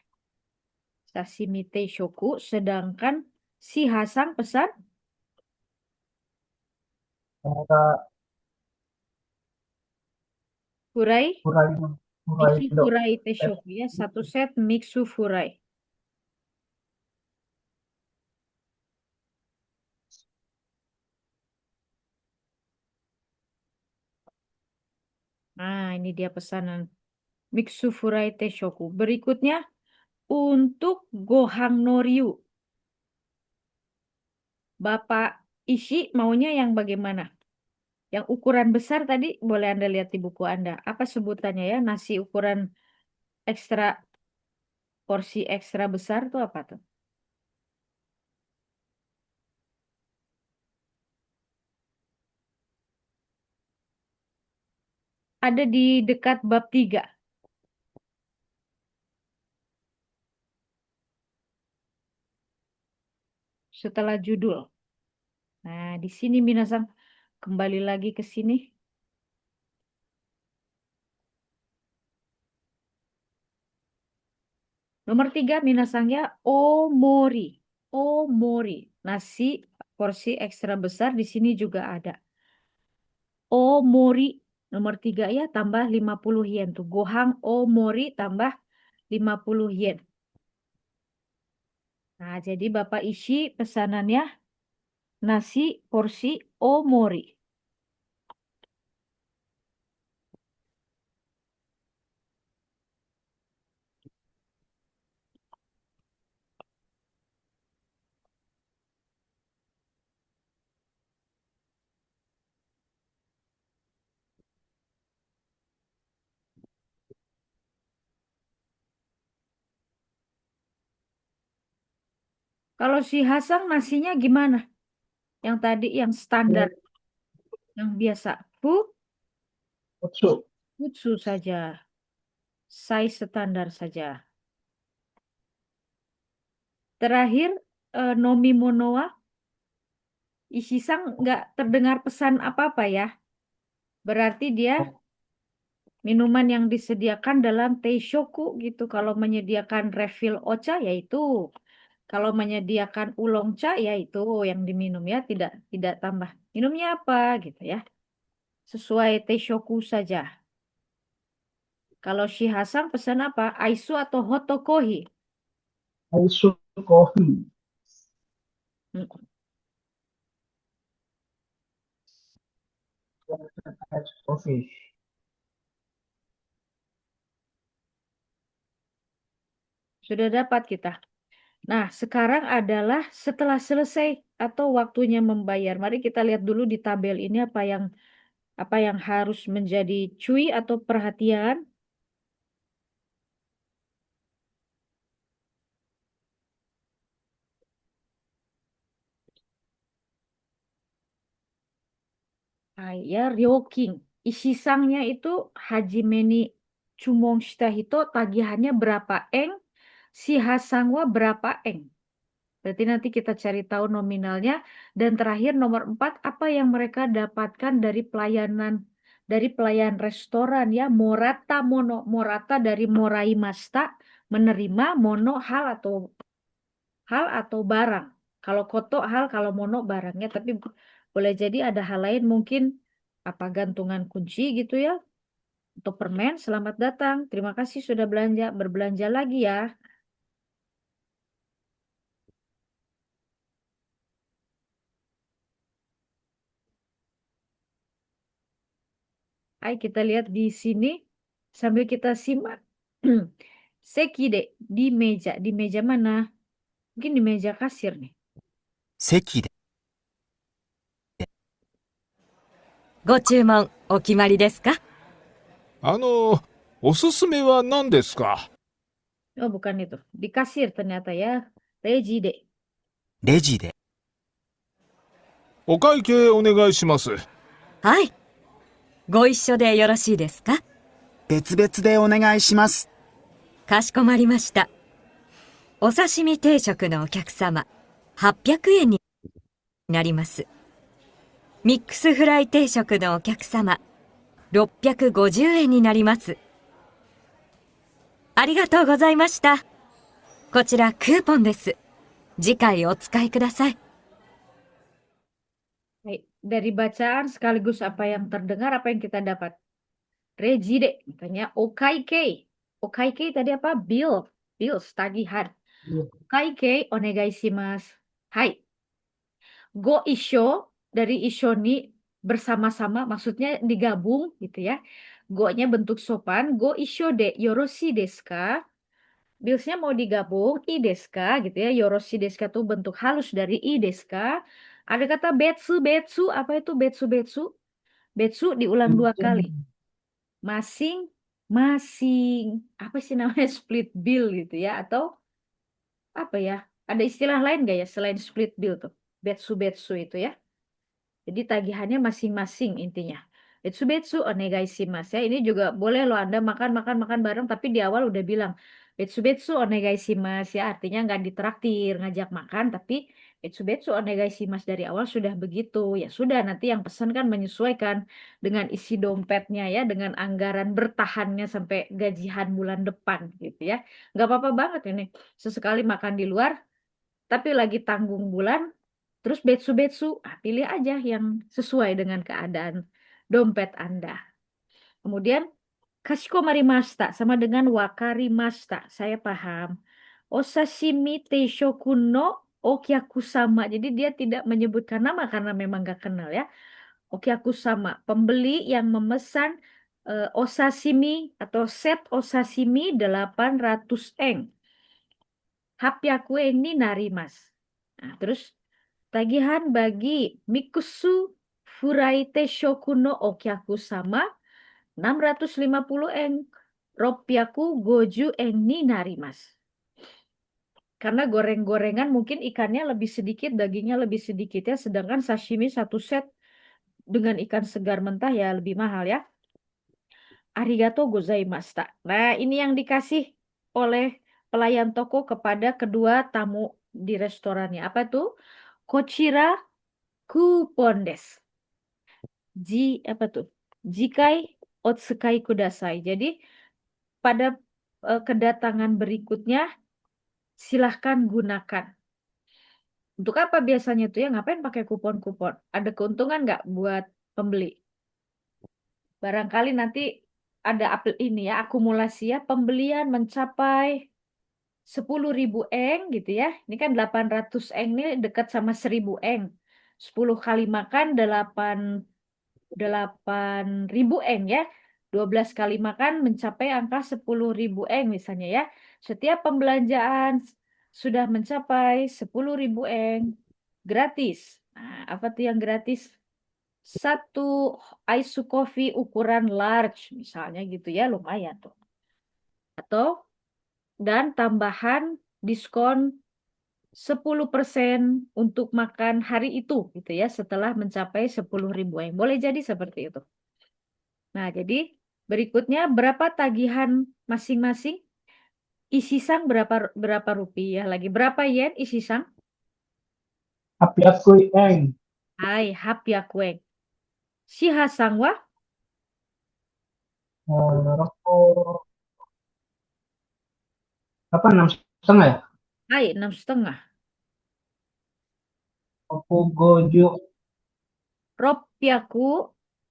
sashimi te shoku, sedangkan si Hasang pesan furai, Furai, furai mixu do. furai te shoku ya, satu set mixu furai. Nah, ini dia pesanan mixu furai te shoku. Berikutnya untuk gohang no ryu. Bapak Ishi maunya yang bagaimana? Yang ukuran besar tadi boleh Anda lihat di buku Anda. Apa sebutannya ya? Nasi ukuran ekstra, porsi ekstra besar tuh apa tuh? Ada di dekat bab 3. Setelah judul. Nah, di sini Minasang kembali lagi ke sini. Nomor 3 Minasangnya omori. Omori. Nasi porsi ekstra besar di sini juga ada. Omori nomor 3 ya, tambah 50 yen tuh. Gohang omori tambah 50 yen. Nah, jadi Bapak Ishi pesanannya nasi porsi omori. Kalau si Hasang nasinya gimana? Yang tadi yang standar, yang biasa. Utsu. Futsu saja. Size standar saja. Terakhir, Nomi Monoa. Ishisang nggak terdengar pesan apa-apa ya. Berarti dia minuman yang disediakan dalam teishoku gitu. Kalau menyediakan refill ocha yaitu. Kalau menyediakan oolong cha yaitu yang diminum ya, tidak tambah. Minumnya apa gitu ya. Sesuai teishoku saja. Kalau Shihasang pesan apa? Aisu atau hotokohi? Aisu coffee. Hmm. Aisu coffee. Sudah dapat kita. Nah, sekarang adalah setelah selesai atau waktunya membayar. Mari kita lihat dulu di tabel ini apa yang harus menjadi cui atau perhatian. Ya, Ryoking. Ishisangnya itu Hajime ni Chumon shita hito tagihannya berapa eng, si Hasangwa berapa eng. Berarti nanti kita cari tahu nominalnya. Dan terakhir nomor 4, apa yang mereka dapatkan dari pelayan restoran ya. Morata mono, morata dari morai masta, menerima, mono hal atau barang. Kalau koto hal, kalau mono barangnya. Tapi boleh jadi ada hal lain, mungkin apa gantungan kunci gitu ya. Untuk permen, selamat datang. Terima kasih sudah berbelanja lagi ya. Ayo kita lihat di sini sambil kita simak. Sekide di meja. Di meja mana? Mungkin di meja kasir nih. 席で、ご注文お決まりですか？おすすめは何ですか？ Oh, bukan itu. Di kasir ternyata ya. Rejide. レジで、お会計お願いします。はい。ご一緒でよろしいですか？別々でお願いします。かしこまりました。お刺身定食のお客様、800円になります。ミックスフライ定食のお客様、650円になります。ありがとうございました。こちらクーポンです。次回お使いください。Baik, dari bacaan sekaligus apa yang terdengar, apa yang kita dapat? Rejide, makanya okaike. Okaike tadi apa? Bill. Bills, tagihan. Iya. Okaike, onegaishimasu. Hai. Go isho, dari isho ni bersama-sama, maksudnya digabung gitu ya. Go-nya bentuk sopan. Go isho de yoroshi desu ka? Bills-nya mau digabung, i desu ka gitu ya. Yoroshi desu ka tuh bentuk halus dari i desu ka. Ada kata betsu, betsu. Apa itu betsu, betsu? Betsu diulang 2 kali. Masing, masing. Apa sih namanya split bill gitu ya? Atau apa ya? Ada istilah lain nggak ya selain split bill tuh? Betsu, betsu itu ya. Jadi tagihannya masing-masing intinya. Betsu betsu onegaishimasu ya. Ini juga boleh loh Anda makan bareng tapi di awal udah bilang betsu betsu onegaishimasu ya. Artinya nggak ditraktir, ngajak makan tapi betsu betsu onegaishimasu dari awal sudah begitu. Ya sudah nanti yang pesan kan menyesuaikan dengan isi dompetnya ya, dengan anggaran bertahannya sampai gajian bulan depan gitu ya. Nggak apa-apa banget ini. Sesekali makan di luar tapi lagi tanggung bulan. Terus betsu-betsu, pilih aja yang sesuai dengan keadaan dompet Anda. Kemudian, kashikomarimashita sama dengan wakarimashita. Saya paham. Osashimi teishoku no okyaku sama. Jadi dia tidak menyebutkan nama karena memang gak kenal ya. Okyaku sama. Pembeli yang memesan osashimi atau set osashimi 800 yen. Hapyaku ni narimasu. Nah, terus tagihan bagi Mikusu Furaite Shoku no Okyaku sama 650 yen. Ropyaku goju yen ni narimasu. Karena goreng-gorengan mungkin ikannya lebih sedikit, dagingnya lebih sedikit ya. Sedangkan sashimi satu set dengan ikan segar mentah ya lebih mahal ya. Arigato gozaimashita. Nah ini yang dikasih oleh pelayan toko kepada kedua tamu di restorannya. Apa tuh? Kochira kupon desu. Apa tuh? Jikai otsukai kudasai. Jadi pada kedatangan berikutnya silahkan gunakan. Untuk apa biasanya tuh ya? Ngapain pakai kupon-kupon? Ada keuntungan nggak buat pembeli? Barangkali nanti ada ini ya akumulasi ya pembelian mencapai 10.000 eng gitu ya. Ini kan 800 eng ini dekat sama 1.000 eng. 10 kali makan 8.000 eng ya. 12 kali makan mencapai angka 10.000 eng misalnya ya. Setiap pembelanjaan sudah mencapai 10.000 eng gratis. Nah, apa tuh yang gratis? Satu ice coffee ukuran large misalnya gitu ya, lumayan tuh. Atau dan tambahan diskon 10% untuk makan hari itu gitu ya setelah mencapai 10.000 yen. Boleh jadi seperti itu. Nah, jadi berikutnya berapa tagihan masing-masing? Isi sang berapa rupiah lagi? Berapa yen isi sang? Hapyaku yen. Hai, hapyaku. Shiha sang wa? Rokok apa 6,5 ya? Hai, 6,5. Rokok goju Ropyaku,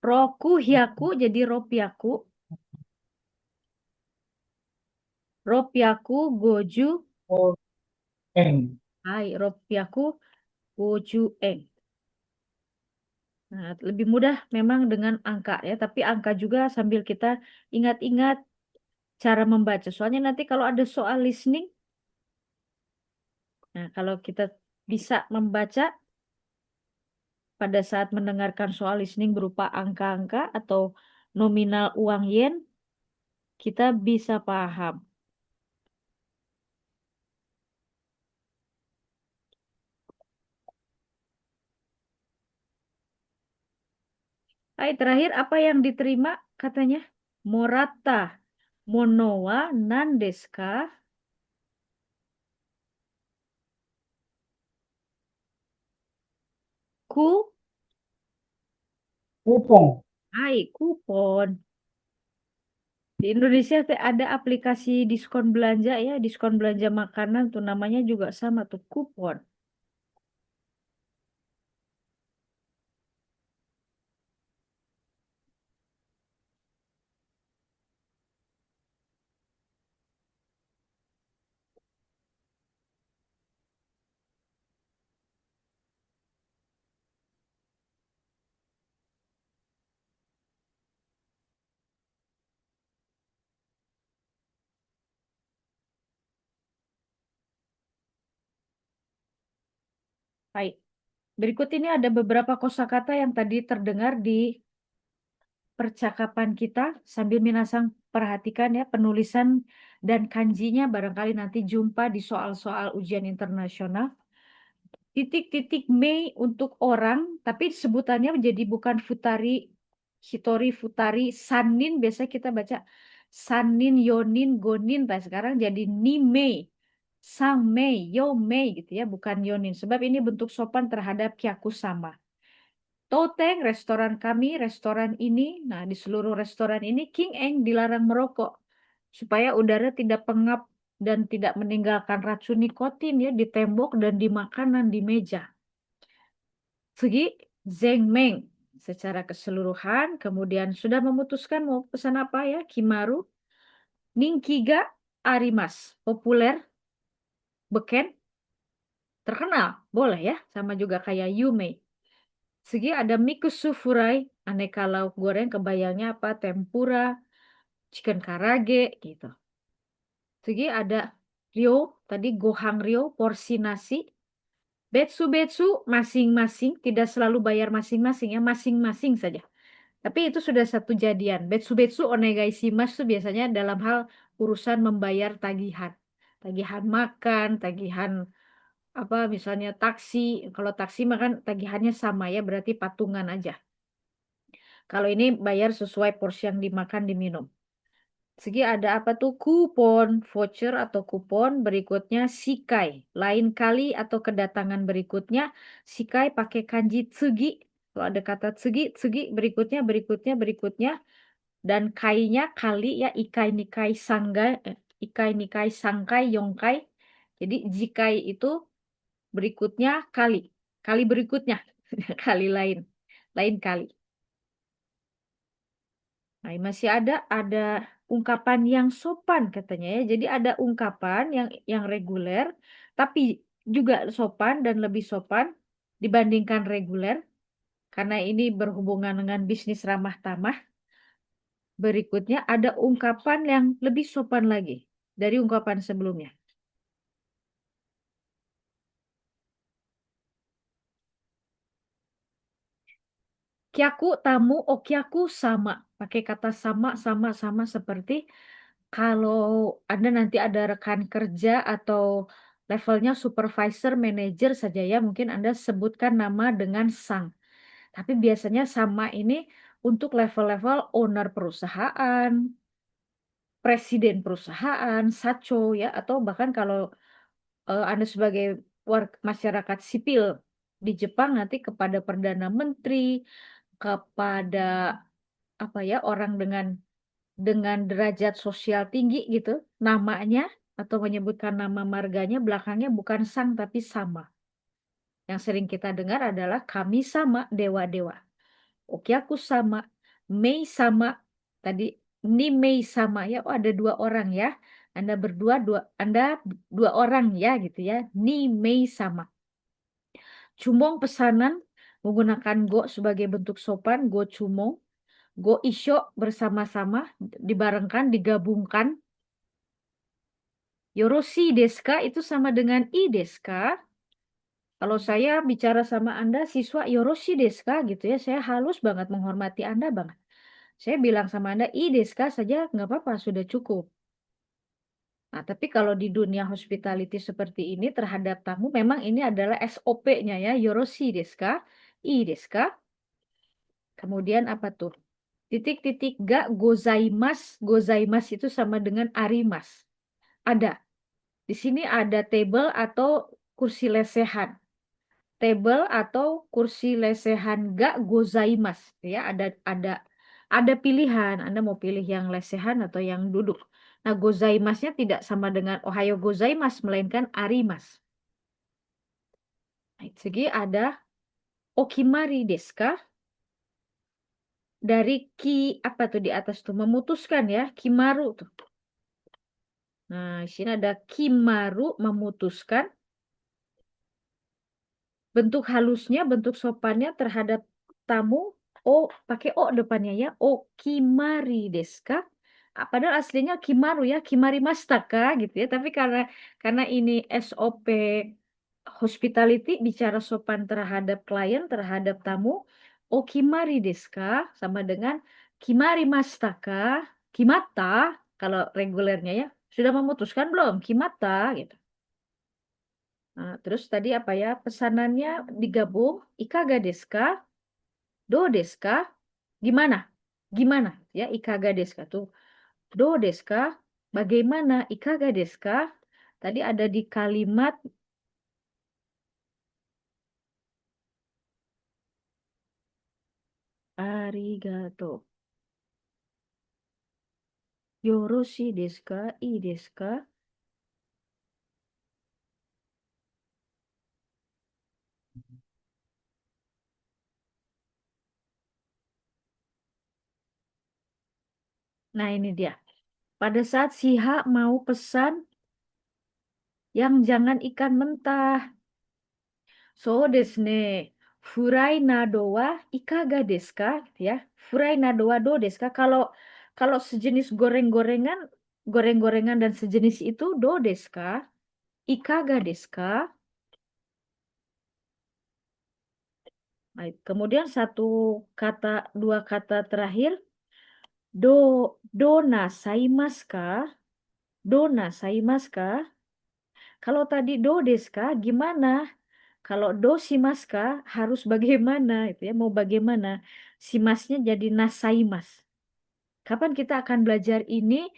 roku hyaku jadi ropyaku. Ropyaku goju, yen. hai, ropyaku goju eng. Nah, lebih mudah memang dengan angka ya, tapi angka juga sambil kita ingat-ingat cara membaca. Soalnya nanti kalau ada soal listening, nah kalau kita bisa membaca pada saat mendengarkan soal listening berupa angka-angka atau nominal uang yen, kita bisa paham. Hai, terakhir apa yang diterima katanya? Morata. Monowa nandeska. Ku. Kupon. Hai, kupon. Di Indonesia ada aplikasi diskon belanja ya, diskon belanja makanan tuh namanya juga sama tuh kupon. Baik. Berikut ini ada beberapa kosakata yang tadi terdengar di percakapan kita sambil minasang perhatikan ya penulisan dan kanjinya barangkali nanti jumpa di soal-soal ujian internasional. Titik-titik Mei untuk orang, tapi sebutannya menjadi bukan futari, hitori, futari, sanin, biasa kita baca sanin, yonin, gonin, nah sekarang jadi ni Mei, sang Mei, yo Mei gitu ya, bukan yonin, sebab ini bentuk sopan terhadap kyaku sama. Toteng, restoran kami, restoran ini, nah di seluruh restoran ini King Eng dilarang merokok, supaya udara tidak pengap dan tidak meninggalkan racun nikotin ya di tembok dan di makanan di meja. Segi Zengmeng secara keseluruhan, kemudian sudah memutuskan mau pesan apa ya, Kimaru, Ningkiga Arimas, populer, beken, terkenal, boleh ya, sama juga kayak Yume. Segi ada Mikusu Furai, aneka lauk goreng, kebayangnya apa, tempura, chicken karage, gitu. Segi ada Ryo, tadi Gohang Ryo, porsi nasi, Betsu-betsu masing-masing, tidak selalu bayar masing-masing ya, masing-masing saja. Tapi itu sudah satu jadian. Betsu-betsu onegaishimasu itu biasanya dalam hal urusan membayar tagihan. Tagihan makan, tagihan apa misalnya taksi. Kalau taksi makan tagihannya sama ya, berarti patungan aja. Kalau ini bayar sesuai porsi yang dimakan diminum. Segi ada apa tuh kupon, voucher atau kupon, berikutnya sikai. Lain kali atau kedatangan berikutnya, sikai pakai kanji tsugi. Kalau ada kata tsugi, tsugi berikutnya, berikutnya, berikutnya. Dan kainya kali ya, ikai nikai sanggai, ikai nikai sangkai yongkai. Jadi jikai itu berikutnya kali. Kali berikutnya, kali lain. Lain kali. Nah, masih ada ungkapan yang sopan katanya ya. Jadi ada ungkapan yang reguler tapi juga sopan dan lebih sopan dibandingkan reguler karena ini berhubungan dengan bisnis ramah tamah. Berikutnya ada ungkapan yang lebih sopan lagi dari ungkapan sebelumnya. Kyaku tamu, okyaku sama. Pakai kata sama, sama, sama seperti kalau Anda nanti ada rekan kerja atau levelnya supervisor, manager saja ya, mungkin Anda sebutkan nama dengan sang. Tapi biasanya sama ini untuk level-level owner perusahaan, presiden perusahaan, sacho ya, atau bahkan kalau Anda sebagai masyarakat sipil di Jepang nanti kepada Perdana Menteri, kepada apa ya orang dengan derajat sosial tinggi gitu, namanya atau menyebutkan nama marganya belakangnya bukan sang tapi sama. Yang sering kita dengar adalah kami sama dewa-dewa. Oke aku sama, Mei sama, tadi ni Mei sama ya, oh ada dua orang ya. Anda berdua, Anda dua orang ya gitu ya. Ni Mei sama. Cumong pesanan menggunakan go sebagai bentuk sopan, go cumong. Go isyo bersama-sama, dibarengkan, digabungkan. Yoroshi desu ka itu sama dengan i desu ka. Kalau saya bicara sama Anda, siswa Yoroshi desu ka gitu ya, saya halus banget menghormati Anda banget. Saya bilang sama Anda, i desu ka saja nggak apa-apa, sudah cukup. Nah, tapi kalau di dunia hospitality seperti ini terhadap tamu, memang ini adalah SOP-nya ya, Yoroshi desu ka, i desu ka. Kemudian apa tuh? Titik-titik ga gozaimas. Gozaimas itu sama dengan arimas. Ada. Di sini ada table atau kursi lesehan. Table atau kursi lesehan ga gozaimas. Ya, ada pilihan. Anda mau pilih yang lesehan atau yang duduk. Nah, gozaimasnya tidak sama dengan ohayo gozaimas, melainkan arimas. Nah, segi ada okimari desu ka? Dari ki apa tuh di atas tuh memutuskan ya, kimaru tuh. Nah, di sini ada kimaru memutuskan. Bentuk halusnya, bentuk sopannya terhadap tamu, pakai o depannya ya, okimari desu ka? Padahal aslinya kimaru ya, kimari mastaka gitu ya. Tapi karena ini SOP hospitality bicara sopan terhadap klien, terhadap tamu, okimari desu ka? Sama dengan kimari mastaka, kimata kalau regulernya ya. Sudah memutuskan belum? Kimata gitu. Nah, terus tadi apa ya? Pesanannya digabung. Ikaga desu ka? Do desu ka? Gimana? Gimana? Ya, ikaga desu ka tuh. Do desu ka? Bagaimana? Ikaga desu ka? Tadi ada di kalimat arigato. Yoroshi desu ka? I desu ka? Nah, ini dia. Pada saat si H mau pesan yang jangan ikan mentah. So desu ne. Furai nado wa ikaga desu ka? Gitu ya. Furai nado wa do desu ka? Kalau sejenis goreng-gorengan dan sejenis itu do desu ka? Ikaga desu ka? Baik. Kemudian dua kata terakhir do nasaimasu ka? Do nasaimasu ka? Kalau tadi do desu ka gimana? Kalau do shimasu ka harus bagaimana itu ya, mau bagaimana? Shimasnya jadi nasaimas. Kapan kita akan belajar ini?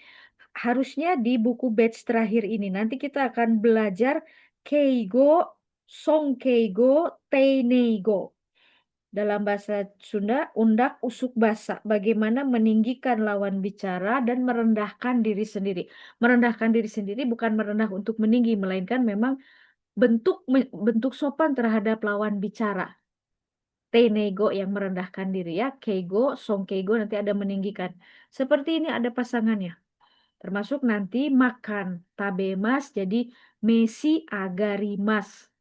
Harusnya di buku batch terakhir ini. Nanti kita akan belajar keigo, songkeigo, teineigo. Dalam bahasa Sunda, undak usuk basa. Bagaimana meninggikan lawan bicara dan merendahkan diri sendiri. Merendahkan diri sendiri bukan merendah untuk meninggi, melainkan memang bentuk sopan terhadap lawan bicara. Teinego yang merendahkan diri ya, keigo, songkeigo nanti ada meninggikan. Seperti ini ada pasangannya. Termasuk nanti makan, tabemas jadi mesi agarimas.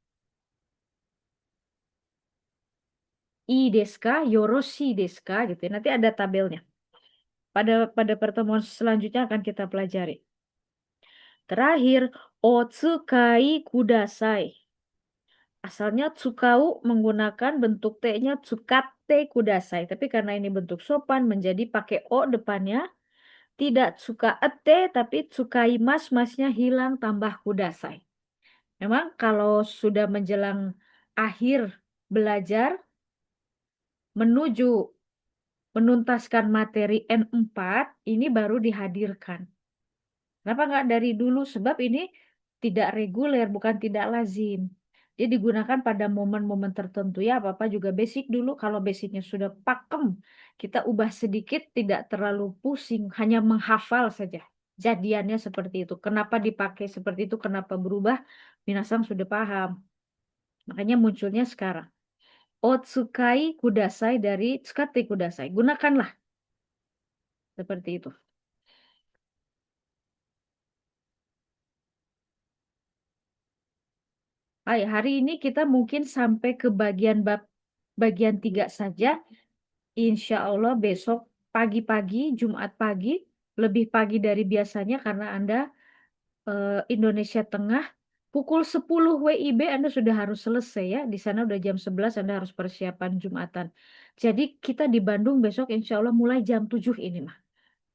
I desu ka, yoroshi desu ka gitu ya. Nanti ada tabelnya. Pada pertemuan selanjutnya akan kita pelajari. Terakhir, otsukai kudasai. Asalnya tsukau menggunakan bentuk T-nya tsukatte kudasai. Tapi karena ini bentuk sopan menjadi pakai O depannya. Tidak tsukatte tapi tsukai masnya hilang tambah kudasai. Memang kalau sudah menjelang akhir belajar menuju menuntaskan materi N4 ini baru dihadirkan. Kenapa nggak dari dulu? Sebab ini tidak reguler, bukan tidak lazim. Dia digunakan pada momen-momen tertentu ya, apa-apa juga basic dulu. Kalau basicnya sudah pakem, kita ubah sedikit, tidak terlalu pusing, hanya menghafal saja. Jadiannya seperti itu. Kenapa dipakai seperti itu, kenapa berubah, minasang sudah paham. Makanya munculnya sekarang. Otsukai kudasai dari tsukatte kudasai. Gunakanlah. Seperti itu. Hai, hari ini kita mungkin sampai ke bagian 3 saja. Insya Allah besok pagi-pagi, Jumat pagi, lebih pagi dari biasanya karena Anda Indonesia Tengah, pukul 10 WIB Anda sudah harus selesai ya. Di sana udah jam 11 Anda harus persiapan Jumatan. Jadi kita di Bandung besok insya Allah mulai jam 7 ini mah.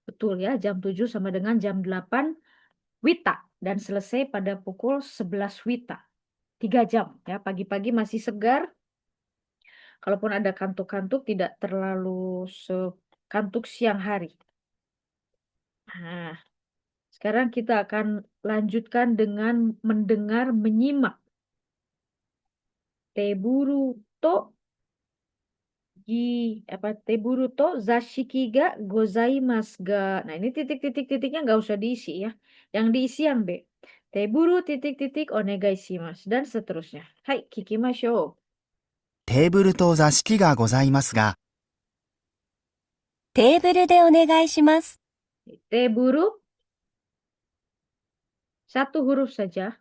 Betul ya, jam 7 sama dengan jam 8 WITA. Dan selesai pada pukul 11 WITA. 3 jam ya, pagi-pagi masih segar. Kalaupun ada kantuk-kantuk tidak terlalu sekantuk siang hari. Nah, sekarang kita akan lanjutkan dengan mendengar menyimak. Teburu to teburu to zashiki ga gozaimasu ga. Nah, ini titik-titik-titiknya nggak usah diisi ya. Yang diisi yang B. Teburu titik-titik onegai shimasu dan seterusnya. Hai, kikimashou. テーブルと座敷がございますが、テーブルでお願いします。 Teburu satu huruf saja.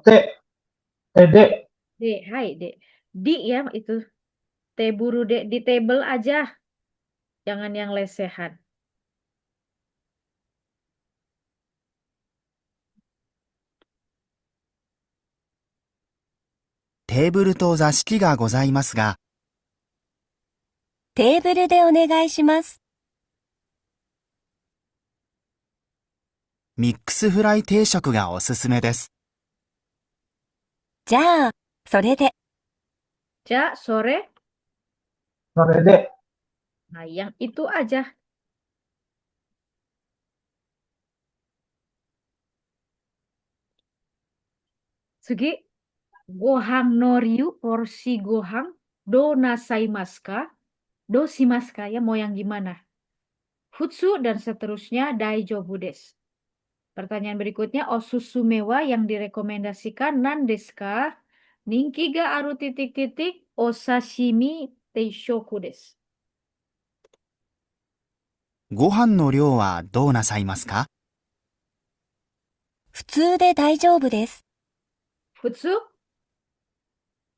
T, TD, D, hai D. Di ya itu. Teburu D di table aja. Jangan yang lesehan. テーブルと座敷がございますが、テーブルでお願いします。ミックスフライ定食がおすすめです。じゃあ、それで。 Ja, sore. sore D, Nah, yang itu aja. Sugi, gohang no ryu, porsi gohang, do nasaimasu ka? Do shimasu ka? Ya, mau yang gimana? Futsu dan seterusnya, daijoubu desu. Pertanyaan berikutnya, osusume wa yang direkomendasikan nan desu ka? Ninki ga aru titik-titik, osashimi teishoku desu. ご飯の量はどうなさいますか？普通で大丈夫です。 Futsu,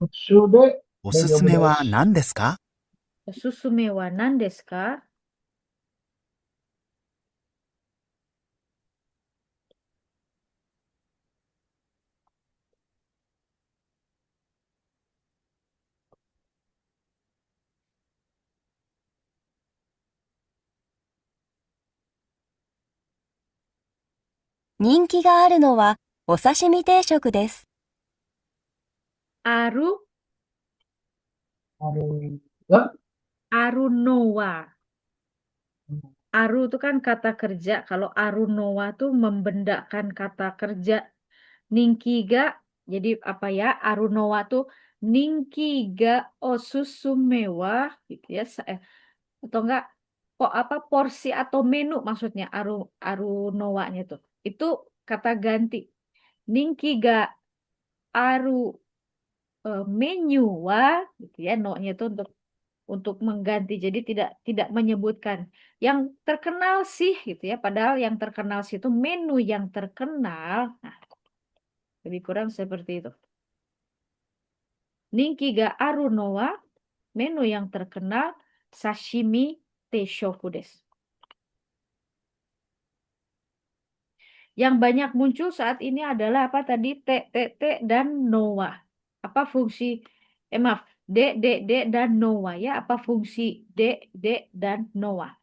Futsu D, おすすめは何ですか？ osusume wa nan desu ka?人気があるのはお刺身定食です。 Aru, Aru, ya, arunowa. Aru itu kan kata kerja. Kalau arunowa tuh membendakan kata kerja. Ninkiga, jadi apa ya? Arunowa tuh ninkiga osusumewa gitu ya. Atau enggak kok apa porsi atau menu maksudnya arunowa-nya tuh. Itu kata ganti. Ninkiga aru menu wa gitu ya. No-nya itu untuk mengganti, jadi tidak menyebutkan yang terkenal sih gitu ya, padahal yang terkenal sih itu menu yang terkenal. Nah, lebih kurang seperti itu. Ninki ga aru no wa, menu yang terkenal, sashimi teishoku desu. Yang banyak muncul saat ini adalah apa tadi? T dan nowa. Apa fungsi maaf, D dan nowa ya, apa fungsi D dan nowa?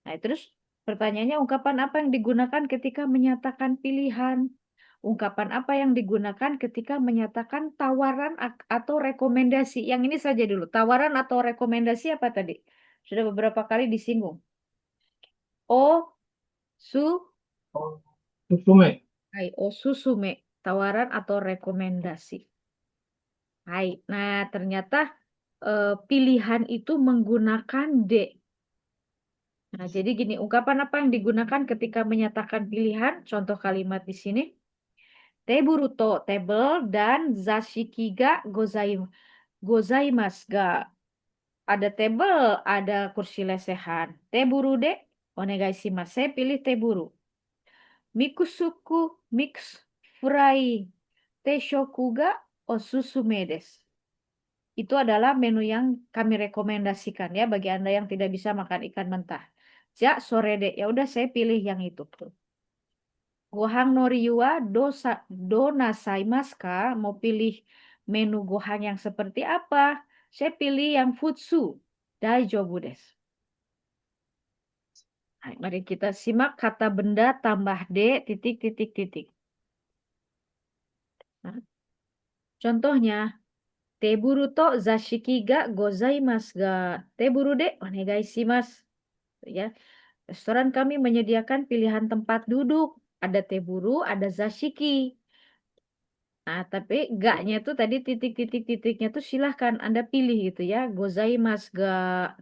Nah, terus pertanyaannya ungkapan apa yang digunakan ketika menyatakan pilihan? Ungkapan apa yang digunakan ketika menyatakan tawaran atau rekomendasi? Yang ini saja dulu. Tawaran atau rekomendasi apa tadi? Sudah beberapa kali disinggung. O, su, Susume, hai, o susume. Tawaran atau rekomendasi. Hai. Nah, ternyata pilihan itu menggunakan D. Nah, jadi gini, ungkapan apa yang digunakan ketika menyatakan pilihan? Contoh kalimat di sini. Teburu to table dan zashiki ga gozaimasu ga. Ada table, ada kursi lesehan. Teburu de onegai shimasu. Saya pilih teburu. Mikusuku mix fry teishoku ga osusume desu. Itu adalah menu yang kami rekomendasikan ya bagi Anda yang tidak bisa makan ikan mentah. Ja, sore de. Ya udah saya pilih yang itu. Gohang no ryu wa do nasaimasu ka? Mau pilih menu gohang yang seperti apa? Saya pilih yang futsu. Daijoubu desu. Nah, mari kita simak kata benda tambah D titik titik titik. Nah, contohnya, teburu to zashiki ga gozaimasu ga. Teburu de onegai shimasu. Ya, restoran kami menyediakan pilihan tempat duduk. Ada teburu, ada zashiki. Nah, tapi gaknya tuh tadi titik-titik-titiknya tuh silahkan Anda pilih gitu ya. Gozaimasu ga.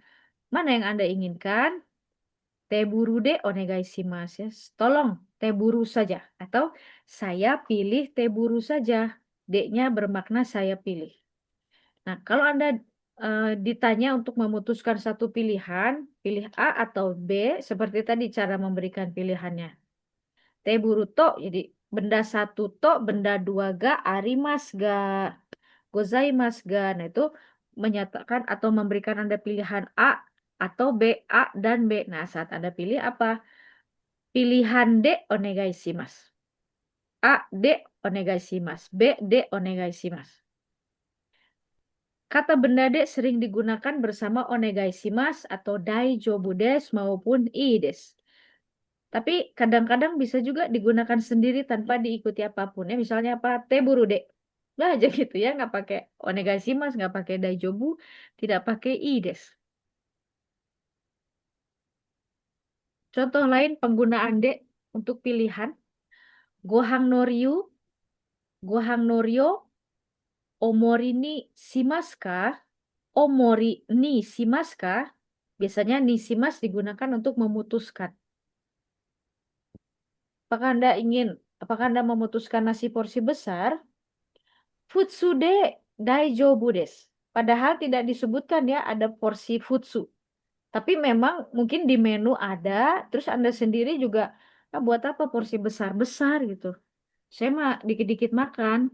Mana yang Anda inginkan? Teburu de onegai shimasu ya. Tolong teburu saja. Atau saya pilih teburu saja. D-nya bermakna saya pilih. Nah, kalau Anda ditanya untuk memutuskan satu pilihan, pilih A atau B, seperti tadi cara memberikan pilihannya. Teburu to, jadi benda satu to, benda dua ga, arimas ga, gozaimasu ga. Nah, itu menyatakan atau memberikan Anda pilihan A atau B, A dan B. Nah, saat Anda pilih apa? Pilihan D onegai shimasu. A, D onegai shimasu. B, D onegai shimasu. Kata benda de sering digunakan bersama onegai shimasu atau daijoubu desu maupun ii desu. Tapi kadang-kadang bisa juga digunakan sendiri tanpa diikuti apapun ya. Misalnya apa? Teburu de. Nah aja gitu ya, nggak pakai onegai shimasu, nggak pakai daijoubu, tidak pakai ii desu. Contoh lain penggunaan de untuk pilihan. Gohang no ryu, gohang no ryo, omori ni shimasu ka? Omori ni shimasu ka? Biasanya ni shimasu digunakan untuk memutuskan. Apakah Anda memutuskan nasi porsi besar? Futsu de daijoubu desu. Padahal tidak disebutkan ya ada porsi futsu. Tapi memang mungkin di menu ada, terus Anda sendiri juga, buat apa porsi besar-besar gitu. Saya mah dikit-dikit makan,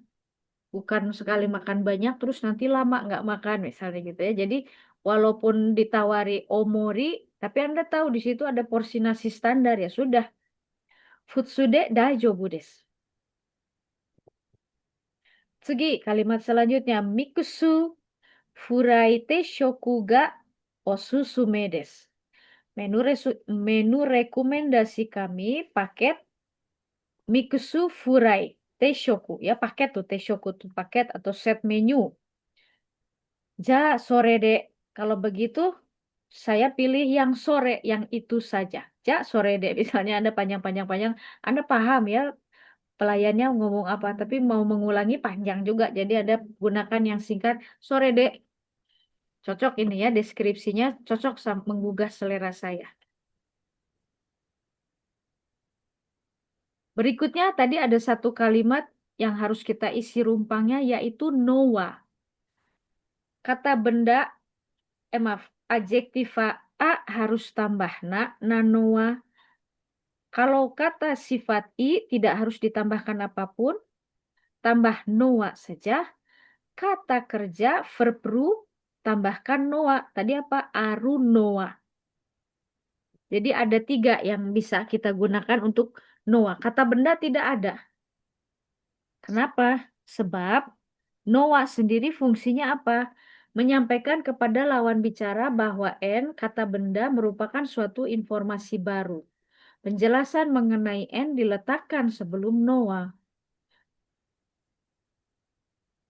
bukan sekali makan banyak terus nanti lama nggak makan misalnya gitu ya. Jadi walaupun ditawari omori, tapi Anda tahu di situ ada porsi nasi standar ya sudah. Futsu de daijoubu desu. Kalimat selanjutnya. Mikusu furaite shoku ga osusume desu. Menu rekomendasi kami paket Mikusu furai teishoku. Ya paket tuh teishoku tuh paket atau set menu. Ja sore de. Kalau begitu saya pilih yang sore yang itu saja. Ja sore de. Misalnya Anda panjang-panjang-panjang. Anda paham ya pelayannya ngomong apa, tapi mau mengulangi panjang juga. Jadi ada gunakan yang singkat, sore dek. Cocok ini ya, deskripsinya cocok menggugah selera saya. Berikutnya tadi ada satu kalimat yang harus kita isi rumpangnya, yaitu nowa. Kata benda, maaf, adjektiva a harus tambah na nowa. Kalau kata sifat i tidak harus ditambahkan apapun, tambah nowa saja. Kata kerja verb ru tambahkan noa. Tadi apa? Aru noa. Jadi ada 3 yang bisa kita gunakan untuk noa. Kata benda tidak ada. Kenapa? Sebab noa sendiri fungsinya apa? Menyampaikan kepada lawan bicara bahwa N, kata benda, merupakan suatu informasi baru. Penjelasan mengenai N diletakkan sebelum noa.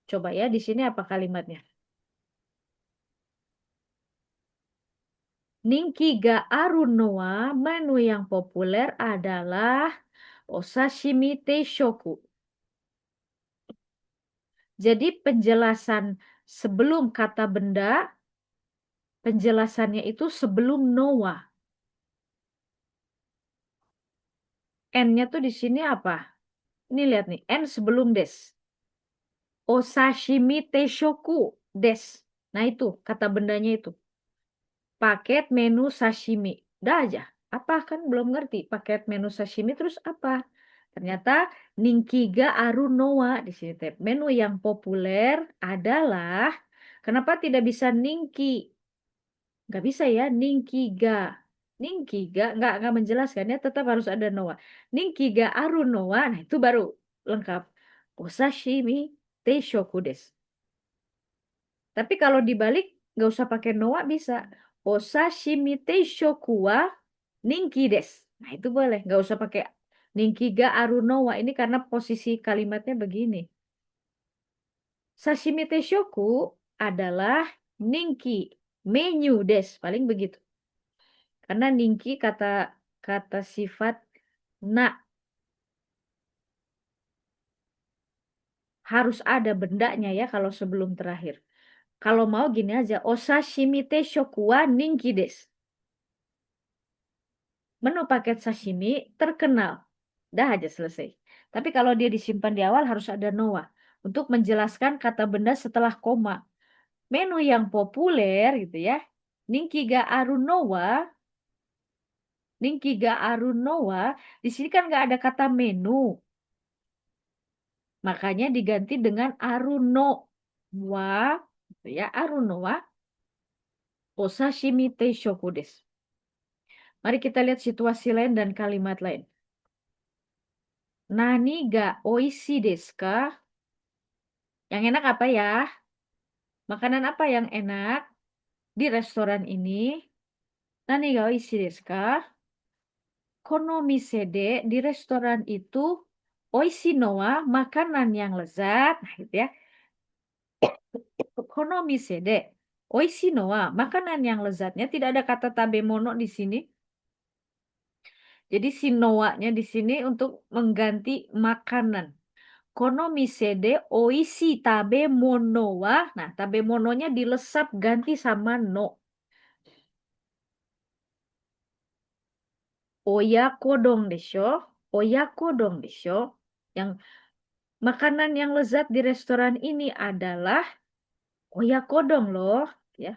Coba ya, di sini apa kalimatnya? Ninki ga aru noa, menu yang populer adalah osashimi teishoku. Jadi penjelasan sebelum kata benda, penjelasannya itu sebelum noa. N-nya tuh di sini apa? Ini lihat nih, N sebelum des. Osashimi teishoku des. Nah itu kata bendanya itu. Paket menu sashimi. Udah aja. Apa kan belum ngerti. Paket menu sashimi terus apa? Ternyata Ninkiga Aru Noa di sini teh. Menu yang populer adalah, kenapa tidak bisa Ninki? Nggak bisa ya, Ninkiga. Ninkiga nggak menjelaskan ya, tetap harus ada Noa. Ninkiga Aru Noa, nah itu baru lengkap. Osashimi Teishoku desu. Tapi kalau dibalik nggak usah pakai Noa bisa. Osashimi Teishoku wa Ninki desu. Nah itu boleh, nggak usah pakai Ninkiga Arunowa ini karena posisi kalimatnya begini. Sashimi teshoku adalah ninki menu des, paling begitu. Karena ninki kata sifat na, harus ada bendanya ya kalau sebelum terakhir. Kalau mau gini aja, osashimi teshoku wa ninki des. Menu paket sashimi terkenal. Dah aja selesai. Tapi kalau dia disimpan di awal harus ada noa untuk menjelaskan kata benda setelah koma. Menu yang populer gitu ya. Ninki ga aru noa. Ninki ga aru noa. Di sini kan nggak ada kata menu. Makanya diganti dengan aru no wa gitu ya. Aru no wa osashimi teishoku desu. Mari kita lihat situasi lain dan kalimat lain. Nani ga oishi desu ka? Yang enak apa ya? Makanan apa yang enak di restoran ini? Nani ga oishi desu ka? Kono mise de, di restoran itu oishi no wa makanan yang lezat. Nah, gitu ya. Kono mise de oishi no wa makanan yang lezatnya, tidak ada kata tabemono di sini. Jadi si noa-nya di sini untuk mengganti makanan. Kono mise de oishi tabemono wa. Nah, tabemononya dilesap ganti sama no. Oyakodon desho. Oyakodon desho. Yang makanan yang lezat di restoran ini adalah oyakodon loh, ya.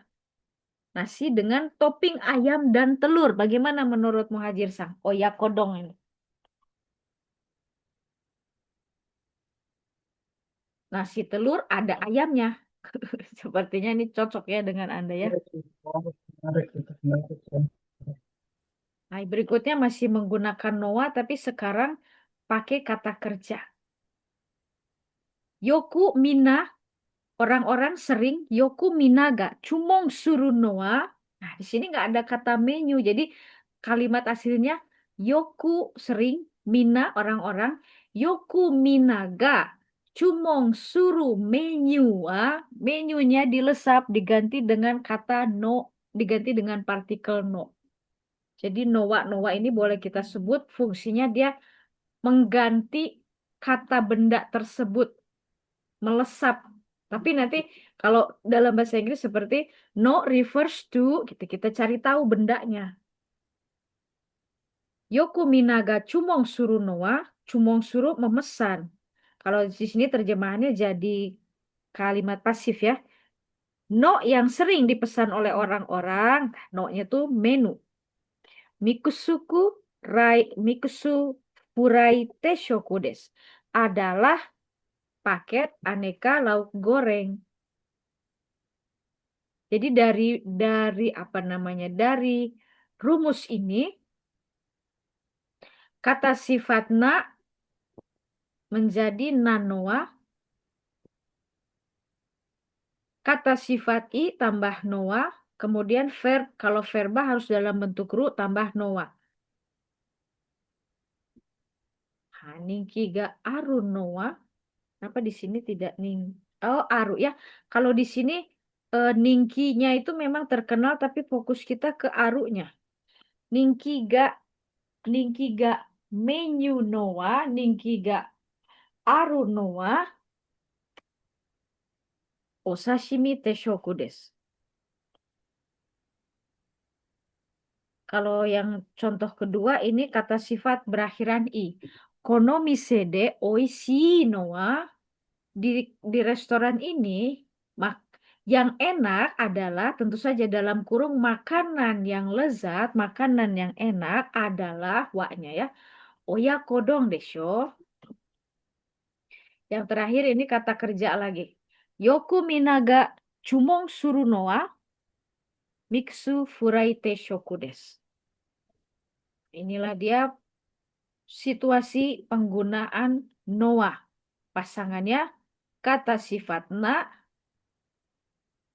Nasi dengan topping ayam dan telur. Bagaimana menurut Muhajir Sang? Oyakodon ini. Nasi telur ada ayamnya. Sepertinya ini cocok ya dengan Anda ya. Menarik, menarik, ya. Nah, berikutnya masih menggunakan noa tapi sekarang pakai kata kerja. Yoku mina, orang-orang sering yoku minaga cumong suru noa. Nah, di sini nggak ada kata menu. Jadi kalimat aslinya yoku sering, mina orang-orang, yoku minaga cumong suru menu. Menunya dilesap diganti dengan kata no, diganti dengan partikel no. Jadi noa ini boleh kita sebut fungsinya dia mengganti kata benda tersebut, melesap. Tapi nanti kalau dalam bahasa Inggris seperti no refers to, gitu, kita cari tahu bendanya. Yoku minaga cumong suru noa, cumong suru memesan. Kalau di sini terjemahannya jadi kalimat pasif ya. No yang sering dipesan oleh orang-orang, no-nya tuh menu. Mikusu furai teshoku desu adalah paket aneka lauk goreng. Jadi dari apa namanya? Dari rumus ini kata sifat na menjadi nanoa, kata sifat i tambah noa, kemudian verb kalau verba harus dalam bentuk ru tambah noa. Ninki ga aru noa. Kenapa di sini tidak ning? Oh, aru ya. Kalau di sini ningkinya itu memang terkenal tapi fokus kita ke arunya. Ningki ga menu noa, ningki ga aru noa, osashimi teshoku desu. Kalau yang contoh kedua ini kata sifat berakhiran i. Kono mise de oishii no wa, di restoran ini yang enak adalah tentu saja dalam kurung makanan yang lezat, makanan yang enak adalah wa-nya ya. Oyakodon desho. Yang terakhir ini kata kerja lagi. Yoku minaga cumong suru no wa miksu furaite shoku desu. Inilah dia situasi penggunaan noa. Pasangannya kata sifat na,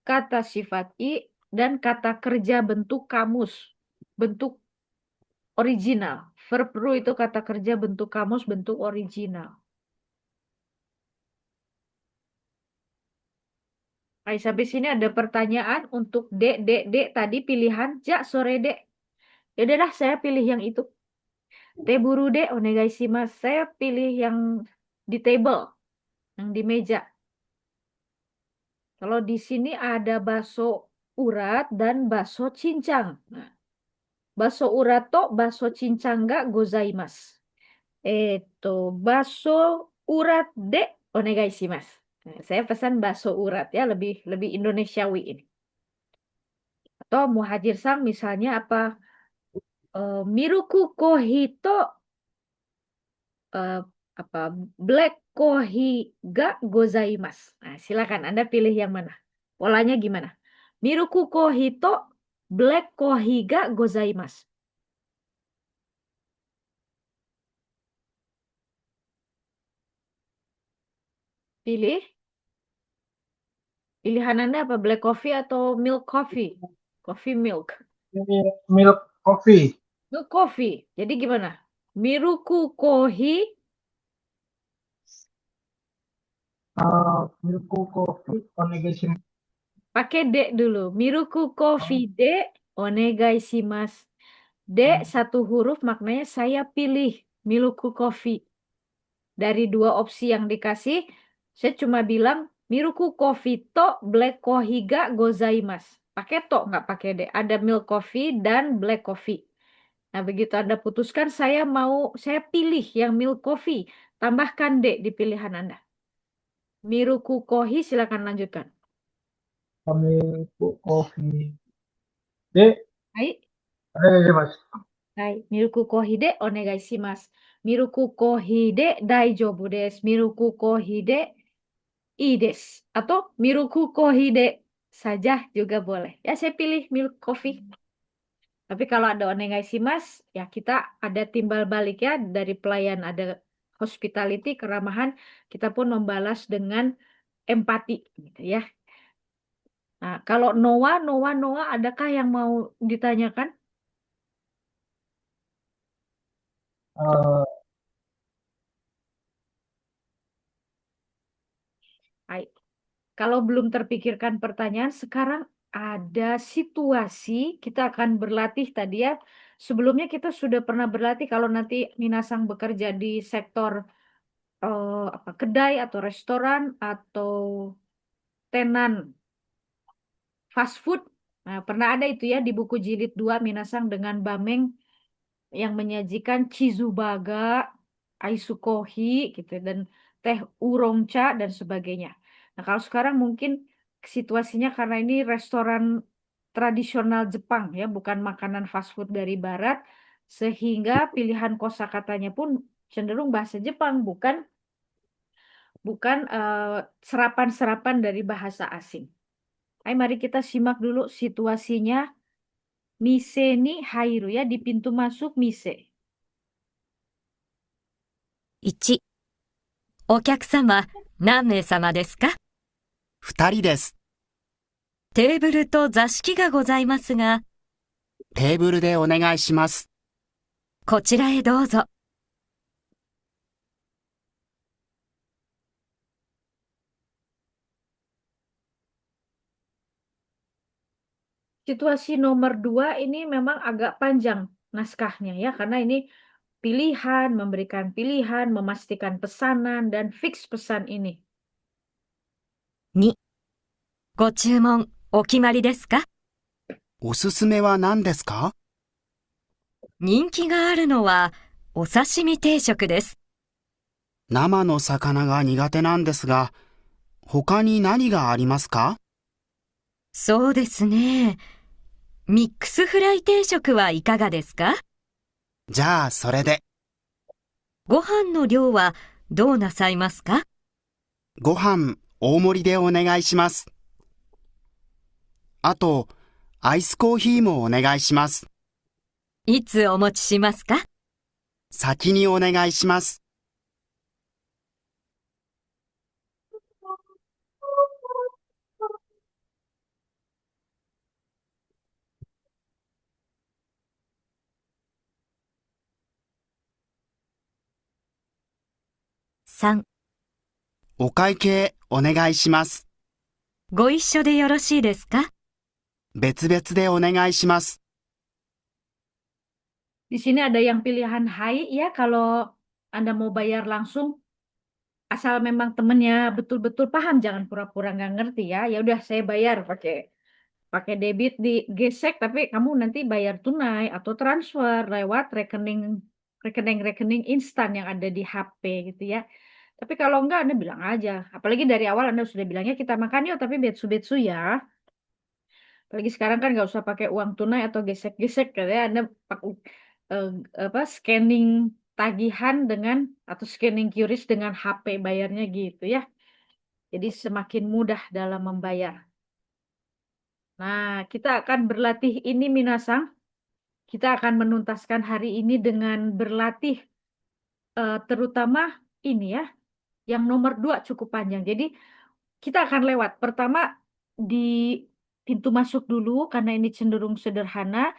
kata sifat i, dan kata kerja bentuk kamus, bentuk original. Verb ru itu kata kerja bentuk kamus, bentuk original. Hai, sampai sini ada pertanyaan untuk dek, dek, dek. Tadi pilihan ja sore dek. Ya udah dah, saya pilih yang itu. Teburu dek, onegaishimasu. Saya pilih yang di table, yang di meja. Kalau di sini ada bakso urat dan bakso cincang. Nah, bakso urat to, bakso cincang ga gozaimasu. Bakso urat de onegaishimasu. Nah, saya pesan bakso urat ya, lebih lebih Indonesiawi ini. Atau Muhajir Sang misalnya apa? Miruku kohito eh, apa black kohi ga gozaimasu. Nah, silakan Anda pilih yang mana. Polanya gimana? Miruku kohito black kohi ga gozaimasu. Pilih. Pilihan Anda apa? Black coffee atau milk coffee? Coffee milk. Ini milk coffee. Milk coffee. Jadi gimana? Miruku kohi Milk coffee onegaishimasu. pakai D dulu. Miruku coffee D onegaishimasu. D satu huruf maknanya saya pilih Miruku coffee. Dari dua opsi yang dikasih, saya cuma bilang Miruku coffee to black coffee ga gozaimasu. Pakai to nggak pakai D. Ada milk coffee dan black coffee. Nah, begitu Anda putuskan saya pilih yang milk coffee. Tambahkan D di pilihan Anda. Miruku kohi silakan lanjutkan. Milk coffee. De, Hai, onegaishimasu. hai. Miruku kohi de onegaishimasu. Miruku kohi de daijoubu desu. Miruku kohi de ii desu. Atau miruku kohi de saja juga boleh. Ya, saya pilih milk coffee. Tapi kalau ada onegaishimasu, ya kita ada timbal balik ya dari pelayan, ada hospitality, keramahan, kita pun membalas dengan empati gitu ya. Nah, kalau Noah, adakah yang mau ditanyakan? Eh, Hai. Kalau belum terpikirkan pertanyaan, sekarang ada situasi kita akan berlatih tadi ya. Sebelumnya kita sudah pernah berlatih kalau nanti Minasang bekerja di sektor kedai atau restoran atau tenan fast food. Nah, pernah ada itu ya di buku jilid 2 Minasang dengan Bameng yang menyajikan chizubaga, aisukohi gitu dan teh oolongcha dan sebagainya. Nah, kalau sekarang mungkin situasinya karena ini restoran tradisional Jepang ya, bukan makanan fast food dari barat, sehingga pilihan kosakatanya pun cenderung bahasa Jepang, bukan bukan serapan-serapan dari bahasa asing. Ayo mari kita simak dulu situasinya. Mise ni hairu ya, di pintu masuk mise. 1、お客様、何名様ですか？二人です。テーブルと座敷がございますが、テーブルでお願いします。こちらへどうぞ。Situasi nomor 2 ini memang agak panjang naskahnya ya, karena ini pilihan, memberikan pilihan, memastikan pesanan, dan fix pesan ini. 2、ご注文、お決まりですか？おすすめは何ですか？人気があるのは、お刺身定食です。生の魚が苦手なんですが、他に何がありますか？そうですね。ミックスフライ定食はいかがですか？じゃあそれで。ご飯の量はどうなさいますか？ご飯大盛りでお願いします。あと、アイスコーヒーもお願いします。いつお持ちしますか？先にお願いします。3、お会計お願いします。ご一緒でよろしいですか？別々でお願いします。 Di sini ada yang pilihan hai ya kalau Anda mau bayar langsung. Asal memang temennya betul-betul paham, jangan pura-pura nggak ngerti ya. Ya udah saya bayar pakai pakai debit di gesek, tapi kamu nanti bayar tunai atau transfer lewat rekening instan yang ada di HP gitu ya. Tapi kalau enggak Anda bilang aja. Apalagi dari awal Anda sudah bilangnya kita makan yuk tapi betsu-betsu ya. Apalagi sekarang kan nggak usah pakai uang tunai atau gesek-gesek ya. Anda pakai scanning tagihan dengan atau scanning QRIS dengan HP bayarnya gitu ya. Jadi semakin mudah dalam membayar. Nah, kita akan berlatih ini Minasang. Kita akan menuntaskan hari ini dengan berlatih terutama ini ya. Yang nomor 2 cukup panjang. Jadi kita akan lewat. Pertama di pintu masuk dulu karena ini cenderung sederhana.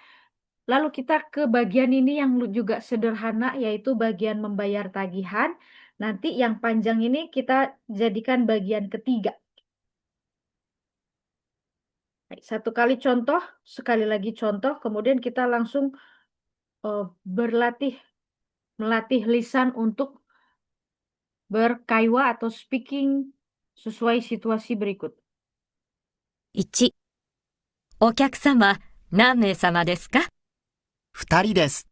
Lalu kita ke bagian ini yang juga sederhana yaitu bagian membayar tagihan. Nanti yang panjang ini kita jadikan bagian ketiga. Baik, satu kali contoh, sekali lagi contoh, kemudian kita langsung melatih lisan untuk berkaiwa atau speaking sesuai situasi berikut. 1、お客様、何名様ですか？2人です。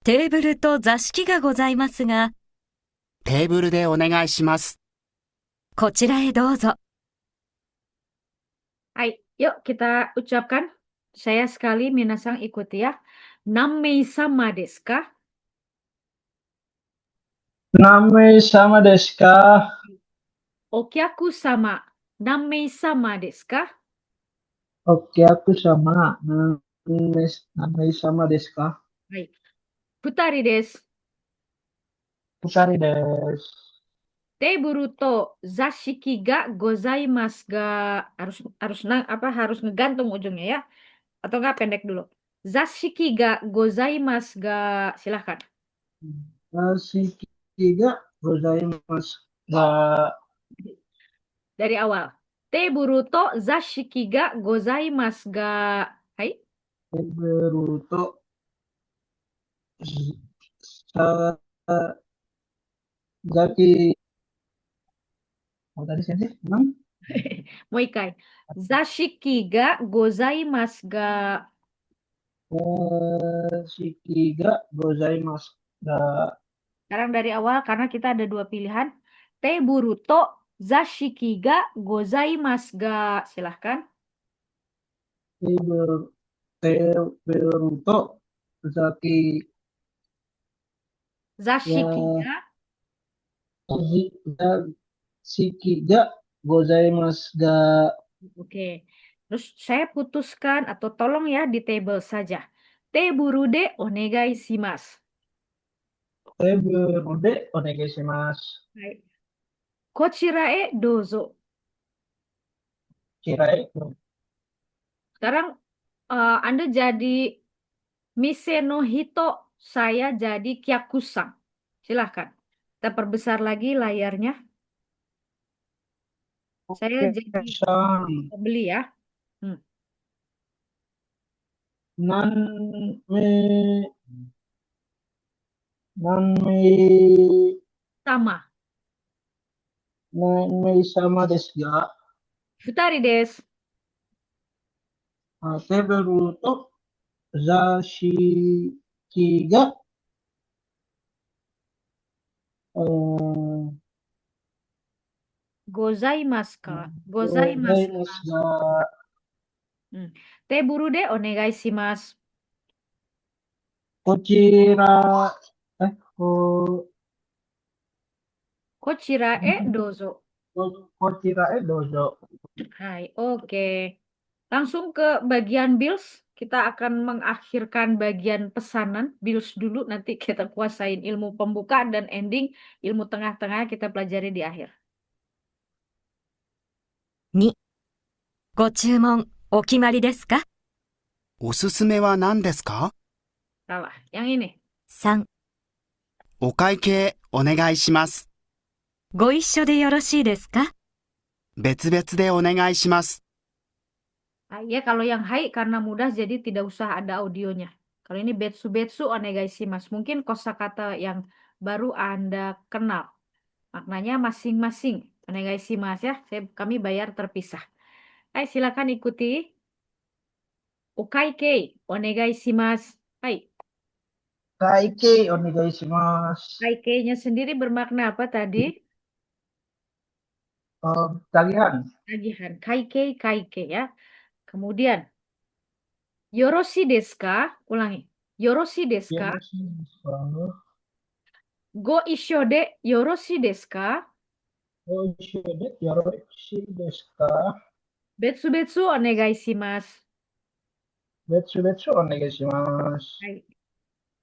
テーブルと座敷がございますが、テーブルでお願いします。こちらへどうぞ。Hai, yuk kita ucapkan. Saya sekali Minasang ikuti ya. Nammei sama desu ka? 何名様ですか？ Okyaku sama. Nammei sama desu ka? Oke, aku sama. 何名様ですか？ Baik. Futari desu. 二人です。 Teburu to zashiki ga gozaimasu ga harus ngegantung ujungnya ya. Atau enggak pendek dulu. Zashiki ga gozaimasu ga silahkan. 座敷がございますが、 Dari awal. Teburu to zashiki ga gozaimasu ga. Hai. テーブルと、さ、ざき、oh tadi sensei, memang? Moikai. Zashiki ga gozaimasu ga. Shiki ga gozaimasu ga, Sekarang dari awal karena kita ada 2 pilihan. Teburu to zashiki ga gozaimasu ga. Silahkan. テーブルと座き Zashiki ga. 座敷がございますが、 Oke. Terus saya putuskan atau tolong ya di table saja. Teburu de onegai shimasu. テーブルでお願いします。 Hai. Kochira e dozo. Kirain, Sekarang Anda jadi Mise no hito, saya jadi Kyakusang. Silahkan. Kita perbesar lagi layarnya. Saya jadi San, pembeli ya. 何名 Sama. 何名様ですが、Futari desu. テーブルと座敷が、Gozaimasu ka? ござい Gozaimasu ます ka? が、 Teburu de onegai shimasu. こちら、こ Kochira e dozo. こちらへどうぞ。 Hai, oke. Langsung ke bagian bills. Kita akan mengakhirkan bagian pesanan. Bills dulu, nanti kita kuasain ilmu pembukaan dan ending. Ilmu tengah-tengah kita pelajari di akhir. 2、ご注文お決まりですか？おすすめは何ですか？ Salah. Yang ini. 3、お会計お願いします。ご一緒でよろしいですか？別々でお願いします。 Ya, kalau yang hai karena mudah jadi tidak usah ada audionya. Kalau ini betsu betsu onegaishimasu. Mungkin kosakata yang baru Anda kenal. Maknanya masing-masing. Onegaishimasu ya. Kami bayar terpisah. Hai, silakan ikuti. Okaikei onegaishimasu. Hai. Kaike onegaishimasu. Kaikei-nya sendiri bermakna apa tadi? Tagihan. Tagihan. Kaikei, kaikei ya. Kemudian, yoroshi desu ka? Ulangi. Yoroshi desu ka? Yoroshi desu ka? Go isho de yoroshi desu ka? Yoroshi desu ka? Betsu betsu onegaishimasu. Betsu betsu onegaishimasu. Hai.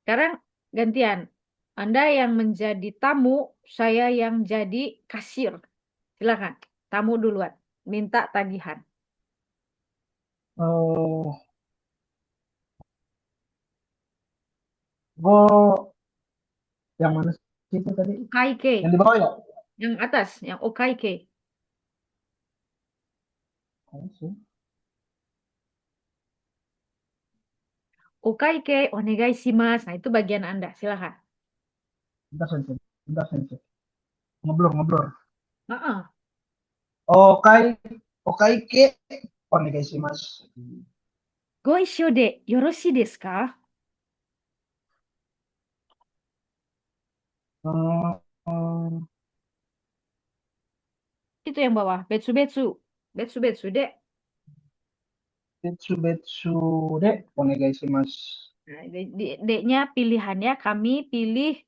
Sekarang gantian. Anda yang menjadi tamu, saya yang jadi kasir. Silakan. Tamu duluan. Minta tagihan. Oh, go yang mana sih itu tadi? Okaike. Yang di bawah ya? Yang atas. Yang okaike. Oh, sih. Okaike onegaishimasu. Nah, itu bagian Anda. Silakan. Bentar, Sensei. Bentar, Sensei. Ngeblur, ngeblur. Heeh. Okaike onegaishimasu. Go isho de yoroshi desu ka? Hmm, Itu yang bawah. Betsu betsu. Betsu betsu de. betsu betsu de onegaishimasu. Nah, D-nya pilihannya kami pilih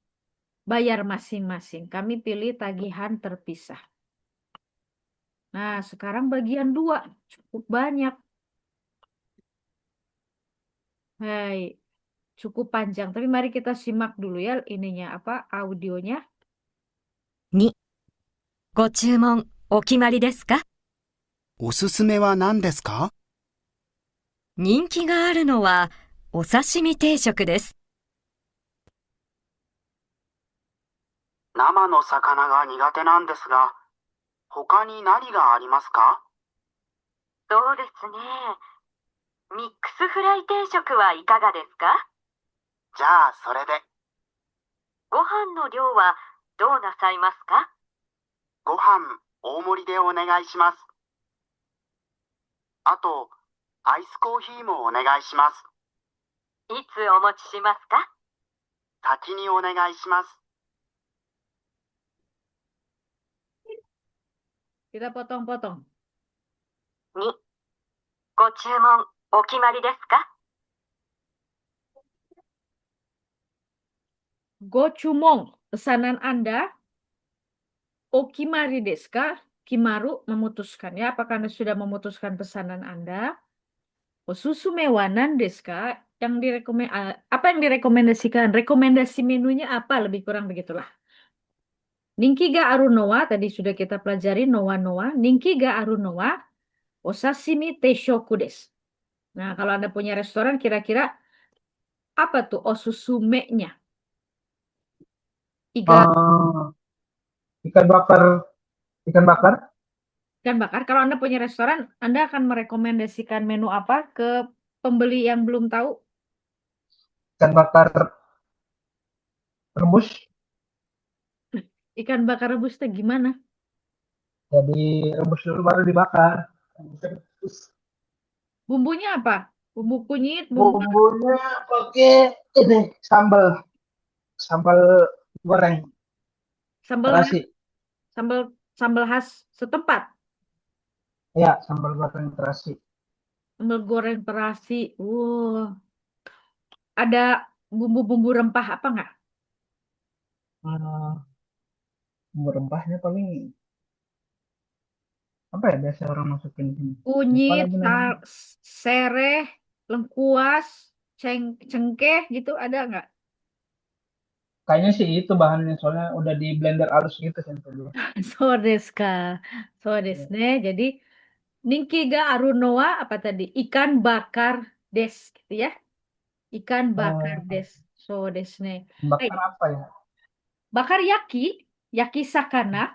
bayar masing-masing. Kami pilih tagihan terpisah. Nah, sekarang bagian 2. Cukup banyak. Hai, cukup panjang. Tapi mari kita simak dulu ya ininya apa audionya. 2、ご注文お決まりですか？おすすめは何ですか？人気があるのはお刺身定食です。生の魚が苦手なんですが、他に何がありますか？そうですね。ミックスフライ定食はいかがですか？じゃあそれで。ご飯の量はどうなさいますか？ご飯大盛りでお願いします。あと、アイスコーヒーもお願いします。いつお持ちしますか？先にお願いします。 Kita potong-potong. 2、ご注文お決まりですか？ Gochumong, pesanan Anda. Okimari desu ka? Kimaru memutuskan ya. Apakah Anda sudah memutuskan pesanan Anda? Osusume wa nan desu ka? Apa yang direkomendasikan? Rekomendasi menunya apa? Lebih kurang begitulah. Ninki ga aru no wa, tadi sudah kita pelajari noa. Ninki ga aru no wa osashimi teishoku desu. Nah, kalau Anda punya restoran kira-kira apa tuh osusume-nya? Iga Ikan bakar. Ikan bakar. ikan bakar. Kalau Anda punya restoran, Anda akan merekomendasikan menu apa ke pembeli yang belum tahu? Ikan bakar rebus. Ikan bakar rebus itu gimana? Jadi rebus dulu baru dibakar. Bumbunya apa? Bumbu kunyit, bumbu Bumbunya pakai ini sambal. Sambal goreng sambal terasi. sambal khas setempat. Ya, sambal goreng terasi. Sambal goreng terasi. Ada bumbu-bumbu rempah apa nggak? Bumbu rempahnya paling apa ya biasa orang masukin sini? Lupa Kunyit, lagi namanya. sereh, lengkuas, cengkeh gitu ada nggak? Kayaknya sih itu bahannya soalnya udah di blender halus gitu sih dulu. So desu ka. So desu ne. Jadi Ninki ga aru no wa apa tadi? Ikan bakar desu gitu ya. Ikan bakar desu. So desu ne. Bakar apa ya? Bakar yaki sakana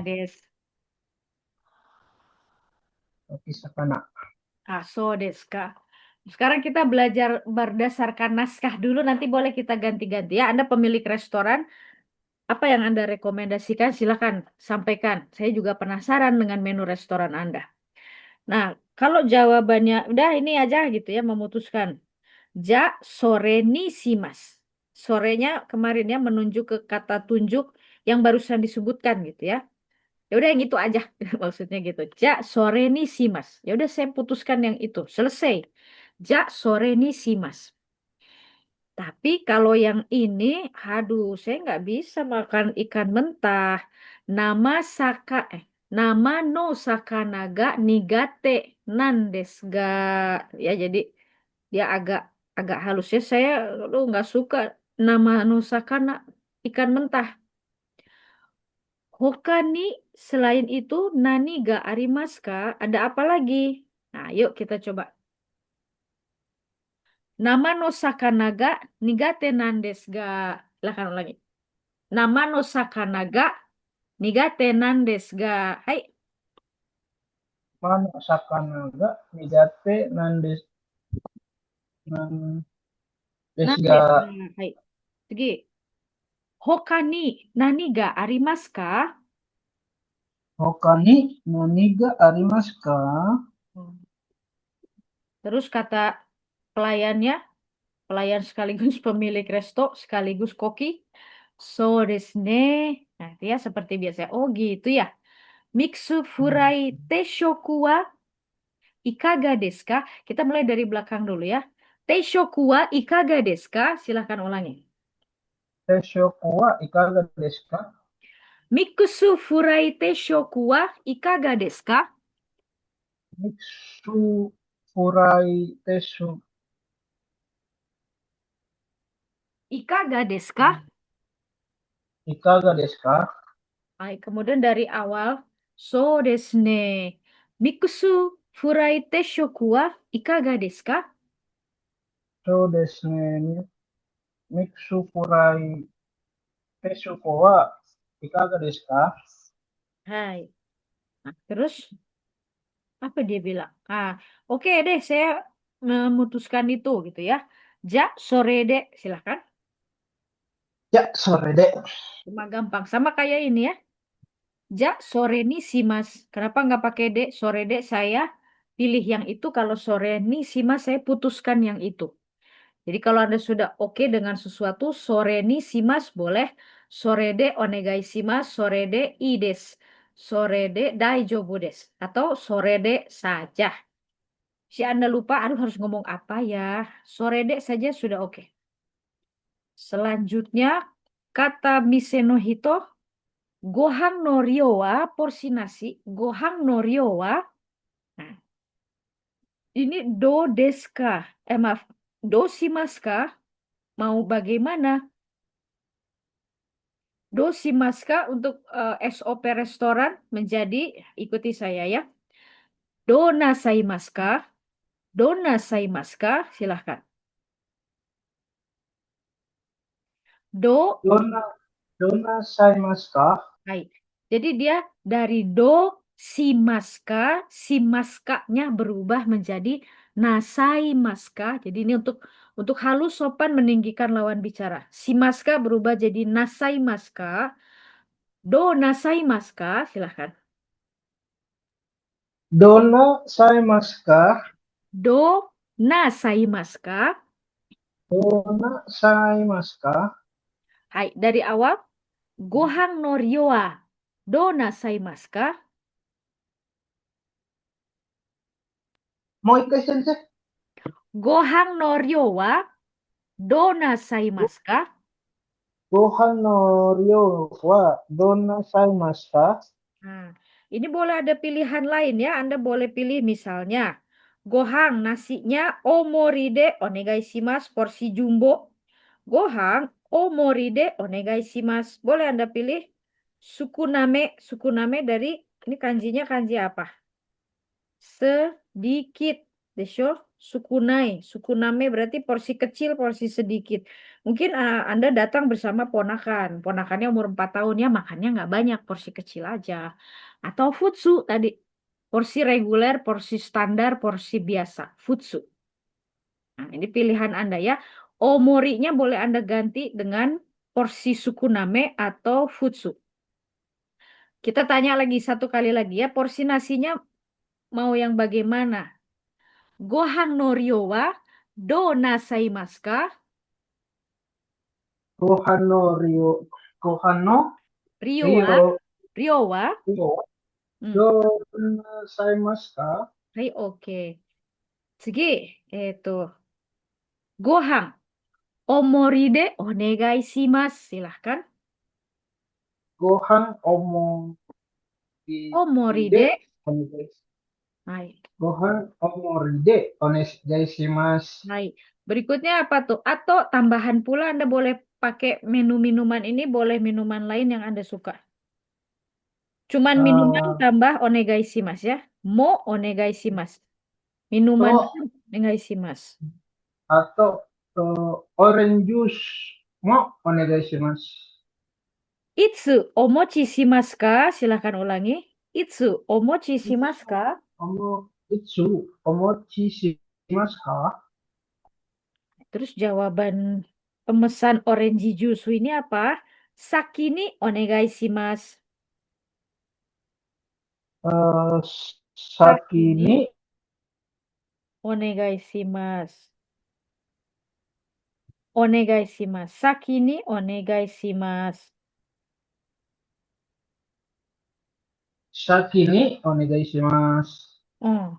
desu. Oke, sakana. So desu ka. Sekarang kita belajar berdasarkan naskah dulu, nanti boleh kita ganti-ganti ya. Anda pemilik restoran, apa yang Anda rekomendasikan silakan sampaikan. Saya juga penasaran dengan menu restoran Anda. Nah, kalau jawabannya udah ini aja gitu ya, memutuskan. Ja sore ni shimasu. Sorenya kemarin ya menunjuk ke kata tunjuk yang barusan disebutkan gitu ya. Ya udah yang itu aja maksudnya gitu. Ja sore ni shimasu. Ya udah saya putuskan yang itu. Selesai. Ja sore ni shimasu. Tapi kalau yang ini, aduh, saya nggak bisa makan ikan mentah. Nama nama no sakana ga nigate nan desu ga. Ya, jadi dia agak agak halus ya. Saya aduh, nggak suka nama no sakana ikan mentah. Hokani selain itu nani ga arimasu ka? Ada apa lagi? Nah, yuk kita coba. Nama no sakana ga nigate nan desu ga. Silakan ulangi. Nama no sakana ga nigate nan desu ga. Hai, Mano sakana ga nigate nan desu nan ga. desu ga. Hai.次。他に何がありますか？ Hoka ni nani ga arimasu ka? Terus kata pelayannya, pelayan sekaligus pemilik resto, sekaligus koki. So desu ne. Nah, dia seperti biasa. Oh gitu ya. Mixu furai teishoku wa ikaga desu ka? Kita mulai dari belakang dulu ya. Teishoku wa ikaga desu ka? Silahkan ulangi. Teishoku wa ikaga desu ka? Mixu furai teishoku wa ikaga desu ka? Mixu furai tesu. Ikaga desu ka? Ikaga desu ka? Baik, kemudian dari awal, so desu ne. Mixu furai teishoku wa ikaga desu ka? So desu ne. Mixu furai tesu wa ikaga desu ka? Hai. Nah, terus apa dia bilang? Oke deh, saya memutuskan itu gitu ya. Ja sore de, silahkan. Ya, sore de. Cuma gampang, sama kayak ini ya. Ja sore ni shimasu. Kenapa nggak pakai de? Sore de saya pilih yang itu. Kalau sore ni shimasu saya putuskan yang itu. Jadi kalau Anda sudah oke dengan sesuatu, sore ni shimasu boleh. Sore de onegai shimasu, sore de ii desu. Sore de daijoubu desu. Atau sore de saja. Si Anda lupa, aduh harus ngomong apa ya. Sore de saja sudah oke. Selanjutnya, kata mise no hito, gohan no ryo wa, porsi nasi, gohan no ryo wa. Nah, ini do desu ka? Maaf, do shimasu ka? Mau bagaimana? Do shimasu ka untuk SOP restoran menjadi, ikuti saya ya. Do nasaimasu ka? Do nasaimasu ka? Silahkan. Do. Dona saimasu ka? Hai. Jadi dia dari do si maska, si maskanya berubah menjadi nasai maska. Jadi ini untuk halus sopan meninggikan lawan bicara. Si maska berubah jadi nasai maska. Do nasai maska, silahkan. Dona saimasu ka? Do nasai maska. Dona saimasu ka? Hai, dari awal. Gohan no ryo wa do nasai maska. Mau ikai sensei? Gohan no ryo wa do nasai maska. Gohan no ryo wa dona saimasu ka? Nah, ini boleh ada pilihan lain ya. Anda boleh pilih misalnya gohang nasinya omoride onegai shimasu porsi jumbo. Gohang omoride onegai shimasu. Boleh Anda pilih sukuname. Sukuname dari ini kanjinya kanji apa? Sedikit. Desho sukunai. Sukuname berarti porsi kecil, porsi sedikit. Mungkin Anda datang bersama ponakan. Ponakannya umur 4 tahun ya, makannya nggak banyak, porsi kecil aja. Atau futsu tadi. Porsi reguler, porsi standar, porsi biasa. Futsu. Nah, ini pilihan Anda ya. Omorinya boleh Anda ganti dengan porsi sukuname atau futsu. Kita tanya lagi satu kali lagi ya. Porsi nasinya mau yang bagaimana? Gohan no ryo wa do nasaimasu ka? Gohan no Ryo, Gohan no Ryo wa? Ryo, Ryo wa? Ryo, Hmm. do nasaimasu ka? Hai, oke. 次、ご飯、お盛りでお願いします。Silahkan. Gohan omori Omori de, de. Hai. Gohan omori de onegaishimasu. Hai. Berikutnya apa tuh? Atau tambahan pula Anda boleh pakai menu minuman ini, boleh minuman lain yang Anda suka. Cuman minuman Eh, tambah onegaishimasu ya. Mo onegaishimasu. Minuman atau onegaishimasu. atau orange juice mo onegaishimasu. Itsu omochi shimasu ka? Silahkan ulangi. Itsu omochi shimasu ka? Itsu omochi shimasu ka? Terus jawaban pemesan orange juice ini apa? Saki ni onegai shimasu. Eh, Saki Saki ni ni onegai shimasu. Onegai shimasu. Saki ni onegai shimasu. Saki ni onegaishimasu. Oh.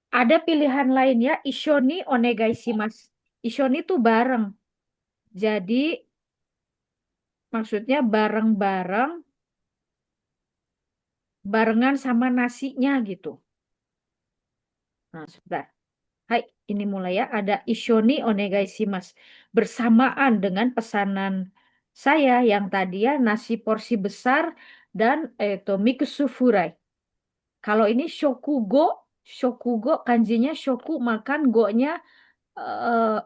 Ada pilihan lain ya. Ishoni onegai shimasu. Ishoni itu bareng. Jadi maksudnya bareng-bareng, barengan sama nasinya gitu. Nah, sebentar. Hai, ini mulai ya. Ada ishoni onegai shimasu. Bersamaan dengan pesanan saya yang tadi ya, nasi porsi besar dan mikusu furai. Kalau ini shokugo kanjinya shoku makan, go-nya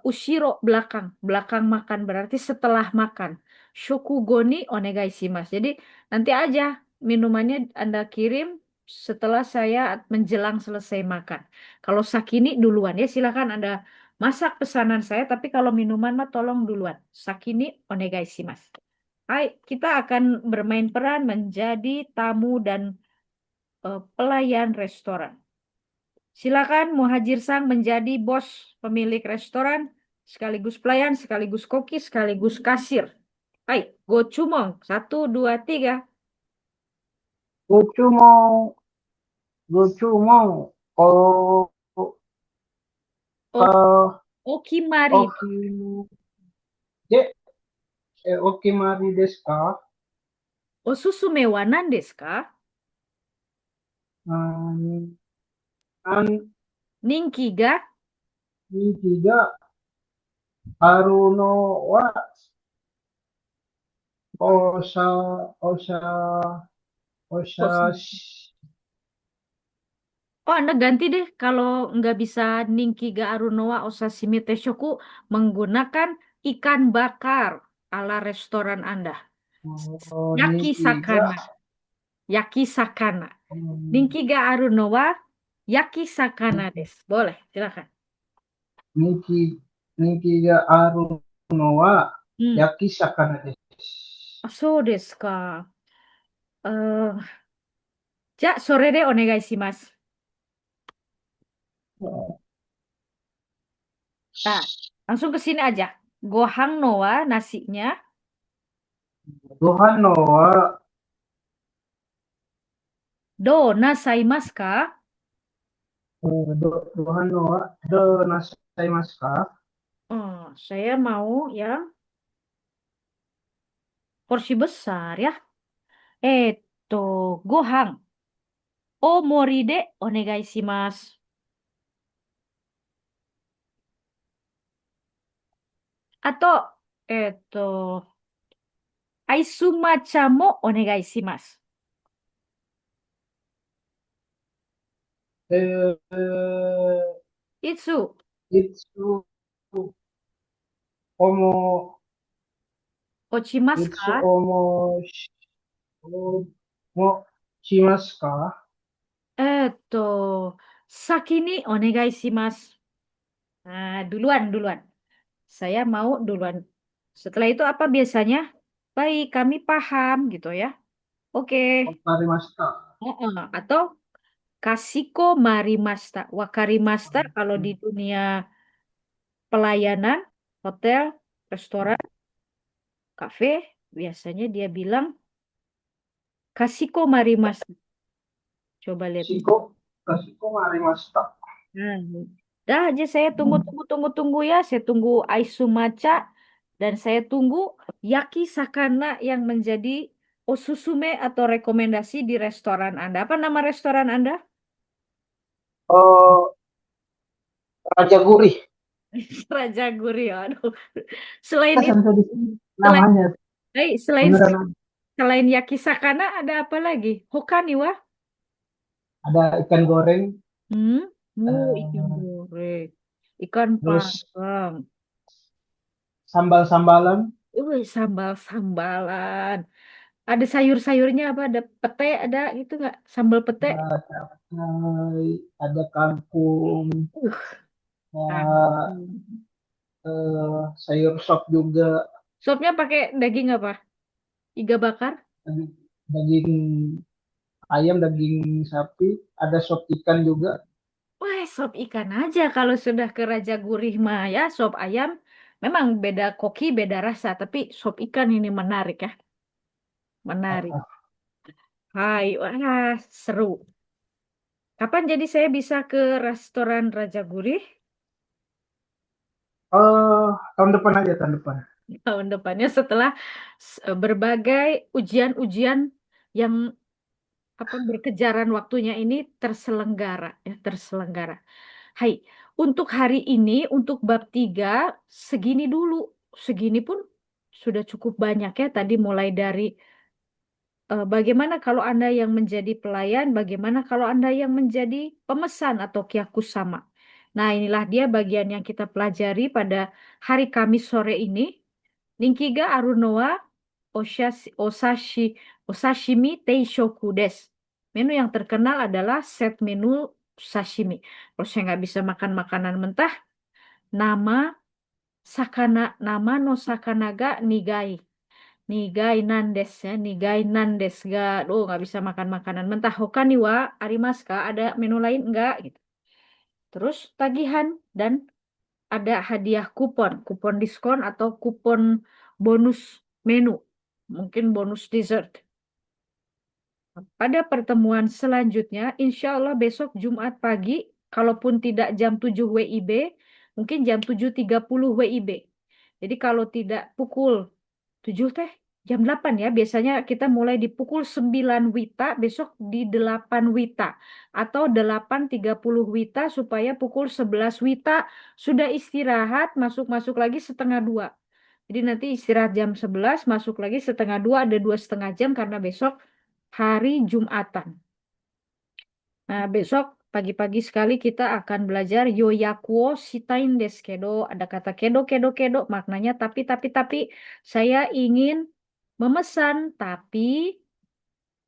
ushiro belakang, belakang makan berarti setelah makan. Shokugo ni onegai shimasu. Jadi nanti aja minumannya Anda kirim setelah saya menjelang selesai makan. Kalau sakini duluan ya silakan Anda masak pesanan saya, tapi kalau minuman mah tolong duluan. Sakini onegai shimasu. Hai, kita akan bermain peran menjadi tamu dan pelayan restoran. Silakan Muhajir Sang menjadi bos pemilik restoran, sekaligus pelayan, sekaligus koki, sekaligus kasir. Hai, go cumong. 1, 2, 3. Gochu mo o O, ka okimari. de okimari desu ka? Osusume wa nan desu ka? Hmm, An Ninki ga? Ninki ga aru no wa osha osha osha Oh, Anda ganti deh. Kalau nggak bisa Ninki ga Arunoa Osashimi Teshoku menggunakan ikan bakar ala restoran Anda. Yaki Ninki ga sakana. Yaki sakana. Ninki ga Arunoa Yaki sakana desu. Boleh, silakan. Ninki Ninki ga aru no wa Hmm. yakisakana desu. あ、そうですか。じゃあ、それでお願いします。Nah, langsung ke sini aja. Gohang noa nasinya. Gohan no wa Do nasaimasu ka? Gohan no wa do nasaimasu ka? Oh, saya mau yang porsi besar ya. Gohang. O mori de onegai shimasu. Atau, aisumacha mo onegai shimasu. Itsu. Itsu omo Ochimasu Itsu ka? omo mo shimasu ka? Saki ni onegai shimasu. Nah, duluan. Saya mau duluan. Setelah itu apa biasanya? Baik, kami paham gitu ya. Oke. Wakarimashita. Atau kasiko marimashita. Wakarimashita kalau di dunia pelayanan, hotel, restoran, kafe, biasanya dia bilang kasiko marimashita. Coba lihat nih. Kasiko marimashita. Nah, dah aja saya tunggu ya. Saya tunggu Aizumacha dan saya tunggu Yakisakana yang menjadi osusume atau rekomendasi di restoran Anda. Apa nama restoran Anda? Oh, Raja Gurih. Raja Guri. Aduh. Selain itu, Sampai di sini selain, namanya selain beneran selain Yakisakana ada apa lagi? Hokani wa? ada ikan goreng, Hmm? Ikan eh, goreng, ikan terus panggang, sambal-sambalan, sambal-sambalan. Ada sayur-sayurnya apa? Ada pete, ada itu nggak? Sambal pete? ada capcay, ada kangkung, Uh, ya, kangkung. sayur sop juga, Sopnya pakai daging apa? Iga bakar? daging, daging ayam, daging sapi, ada sop ikan juga. Wah, sop ikan aja kalau sudah ke Raja Gurih mah ya, sop ayam memang beda koki, beda rasa, tapi sop ikan ini menarik ya, menarik. Hai, wah, seru. Kapan jadi saya bisa ke restoran Raja Gurih? Tahun depan aja, tahun depan. Tahun depannya setelah berbagai ujian-ujian yang apa berkejaran waktunya ini terselenggara ya, terselenggara. Hai, untuk hari ini untuk bab 3 segini dulu. Segini pun sudah cukup banyak ya tadi mulai dari bagaimana kalau Anda yang menjadi pelayan, bagaimana kalau Anda yang menjadi pemesan atau kyakusama. Nah, inilah dia bagian yang kita pelajari pada hari Kamis sore ini. Ninkiga arunoa osashimi teishoku desu. Menu yang terkenal adalah set menu sashimi. Kalau saya nggak bisa makan makanan mentah, nama nama no sakana ga nigai. Nigai nandes ya, nigai nandes ga. Oh, nggak bisa makan makanan mentah. Hokani wa arimasu ka? Ada menu lain enggak gitu. Terus tagihan dan ada hadiah kupon diskon atau kupon bonus menu, mungkin bonus dessert. Pada pertemuan selanjutnya, insya Allah besok Jumat pagi, kalaupun tidak jam 7 WIB, mungkin jam 7.30 WIB. Jadi kalau tidak pukul 7 teh, jam 8 ya, biasanya kita mulai di pukul 9 WITA, besok di 8 WITA. Atau 8.30 WITA supaya pukul 11 WITA sudah istirahat, masuk-masuk lagi setengah 2. Jadi nanti istirahat jam 11, masuk lagi setengah 2, ada 2,5 jam karena besok hari Jumatan. Nah, besok pagi-pagi sekali kita akan belajar yoyakuo shitain desu kedo. Ada kata kedo, maknanya tapi. Saya ingin memesan, tapi,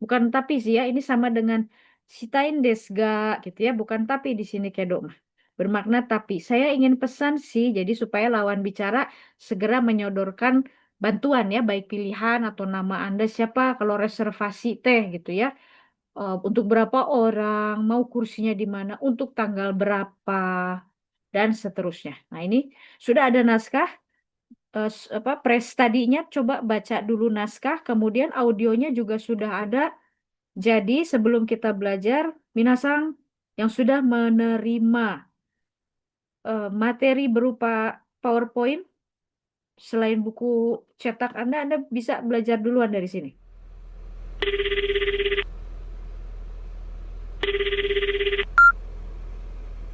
bukan tapi sih ya, ini sama dengan shitain desu ga, gitu ya, bukan tapi di sini kedo mah. Bermakna tapi. Saya ingin pesan sih, jadi supaya lawan bicara segera menyodorkan bantuan ya, baik pilihan atau nama Anda siapa, kalau reservasi teh gitu ya. Untuk berapa orang, mau kursinya di mana, untuk tanggal berapa, dan seterusnya. Nah, ini sudah ada naskah, press tadinya, coba baca dulu naskah, kemudian audionya juga sudah ada. Jadi sebelum kita belajar, minasang yang sudah menerima materi berupa PowerPoint, selain buku cetak Anda bisa belajar duluan dari sini.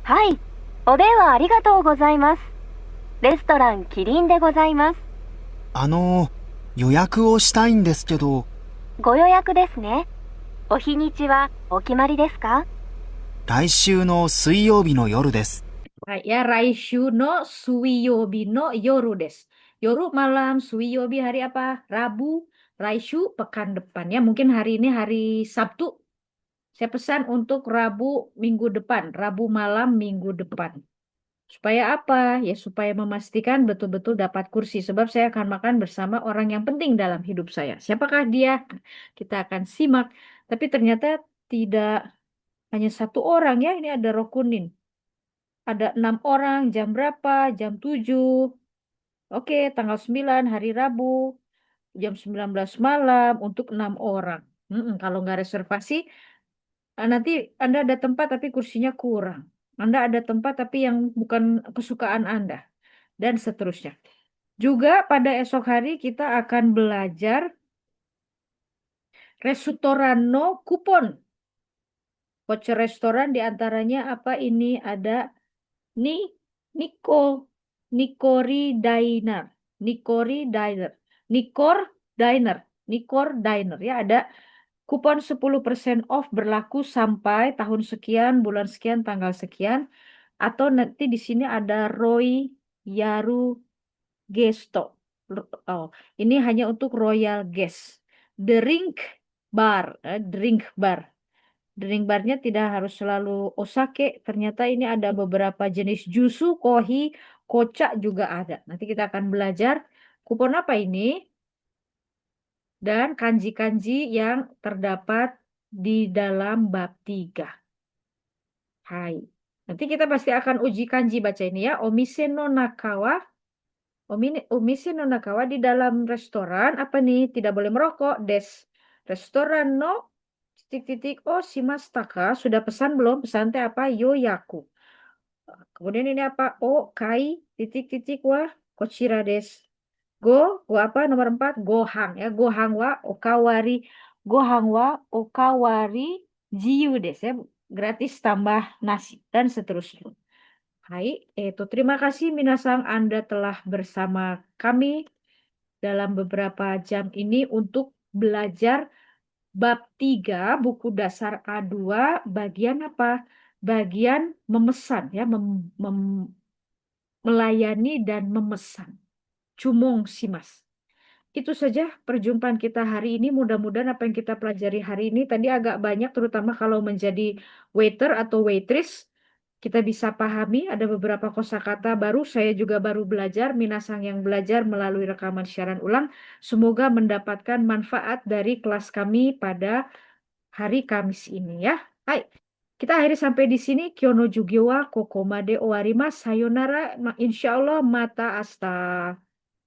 はい。お電話ありがとうございます。レストランキリンでございます。予約をしたいんですけど、ご予約ですね。お日にちはお決まりですか？来週の水曜日の夜です。Ya, Raishu no Suiyobi no Yoru des. Yoru malam, Suiyobi hari apa? Rabu, Raishu pekan depan ya. Mungkin hari ini hari Sabtu. Saya pesan untuk Rabu minggu depan, Rabu malam minggu depan. Supaya apa? Ya supaya memastikan betul-betul dapat kursi. Sebab saya akan makan bersama orang yang penting dalam hidup saya. Siapakah dia? Kita akan simak. Tapi ternyata tidak hanya satu orang ya. Ini ada Rokunin. Ada 6 orang. Jam berapa? Jam 7. Oke, tanggal 9 hari Rabu. Jam 19 malam untuk 6 orang. Kalau nggak reservasi, nanti Anda ada tempat tapi kursinya kurang. Anda ada tempat tapi yang bukan kesukaan Anda. Dan seterusnya. Juga pada esok hari kita akan belajar restoran no kupon. Voucher restoran diantaranya apa ini? Ada ni Niko Nikori Diner, Nikori Diner, Nikor Diner, Nikor Diner ya ada kupon 10% off berlaku sampai tahun sekian, bulan sekian, tanggal sekian. Atau nanti di sini ada Roy Yaru Gesto. Oh, ini hanya untuk Royal Guest. Drink bar, drink bar. Drink barnya tidak harus selalu osake. Ternyata ini ada beberapa jenis jusu, kohi, koca juga ada. Nanti kita akan belajar kupon apa ini dan kanji-kanji yang terdapat di dalam bab 3. Hai. Nanti kita pasti akan uji kanji baca ini ya. Omise no nakawa. Omise no nakawa di dalam restoran apa nih? Tidak boleh merokok. Des. Restoran no titik-titik oh shimashitaka. Sudah pesan belum? Pesan teh apa? Yoyaku. Kemudian ini apa? Oh kai titik-titik wa kochira des. Go apa? Nomor 4 gohang ya. Gohang wa okawari. Gohang wa okawari jiu des ya. Gratis tambah nasi dan seterusnya. Hai, terima kasih minasang Anda telah bersama kami dalam beberapa jam ini untuk belajar bab 3 buku dasar A2 bagian apa? Bagian memesan ya, melayani dan memesan. Cumong simas. Itu saja perjumpaan kita hari ini. Mudah-mudahan apa yang kita pelajari hari ini tadi agak banyak, terutama kalau menjadi waiter atau waitress, kita bisa pahami. Ada beberapa kosakata baru, saya juga baru belajar. Minasang yang belajar melalui rekaman siaran ulang, semoga mendapatkan manfaat dari kelas kami pada hari Kamis ini ya. Hai, kita akhiri sampai di sini. Kyono Jugiwa, Kokomade Owarima, Sayonara, Insya Allah, Mata Asta.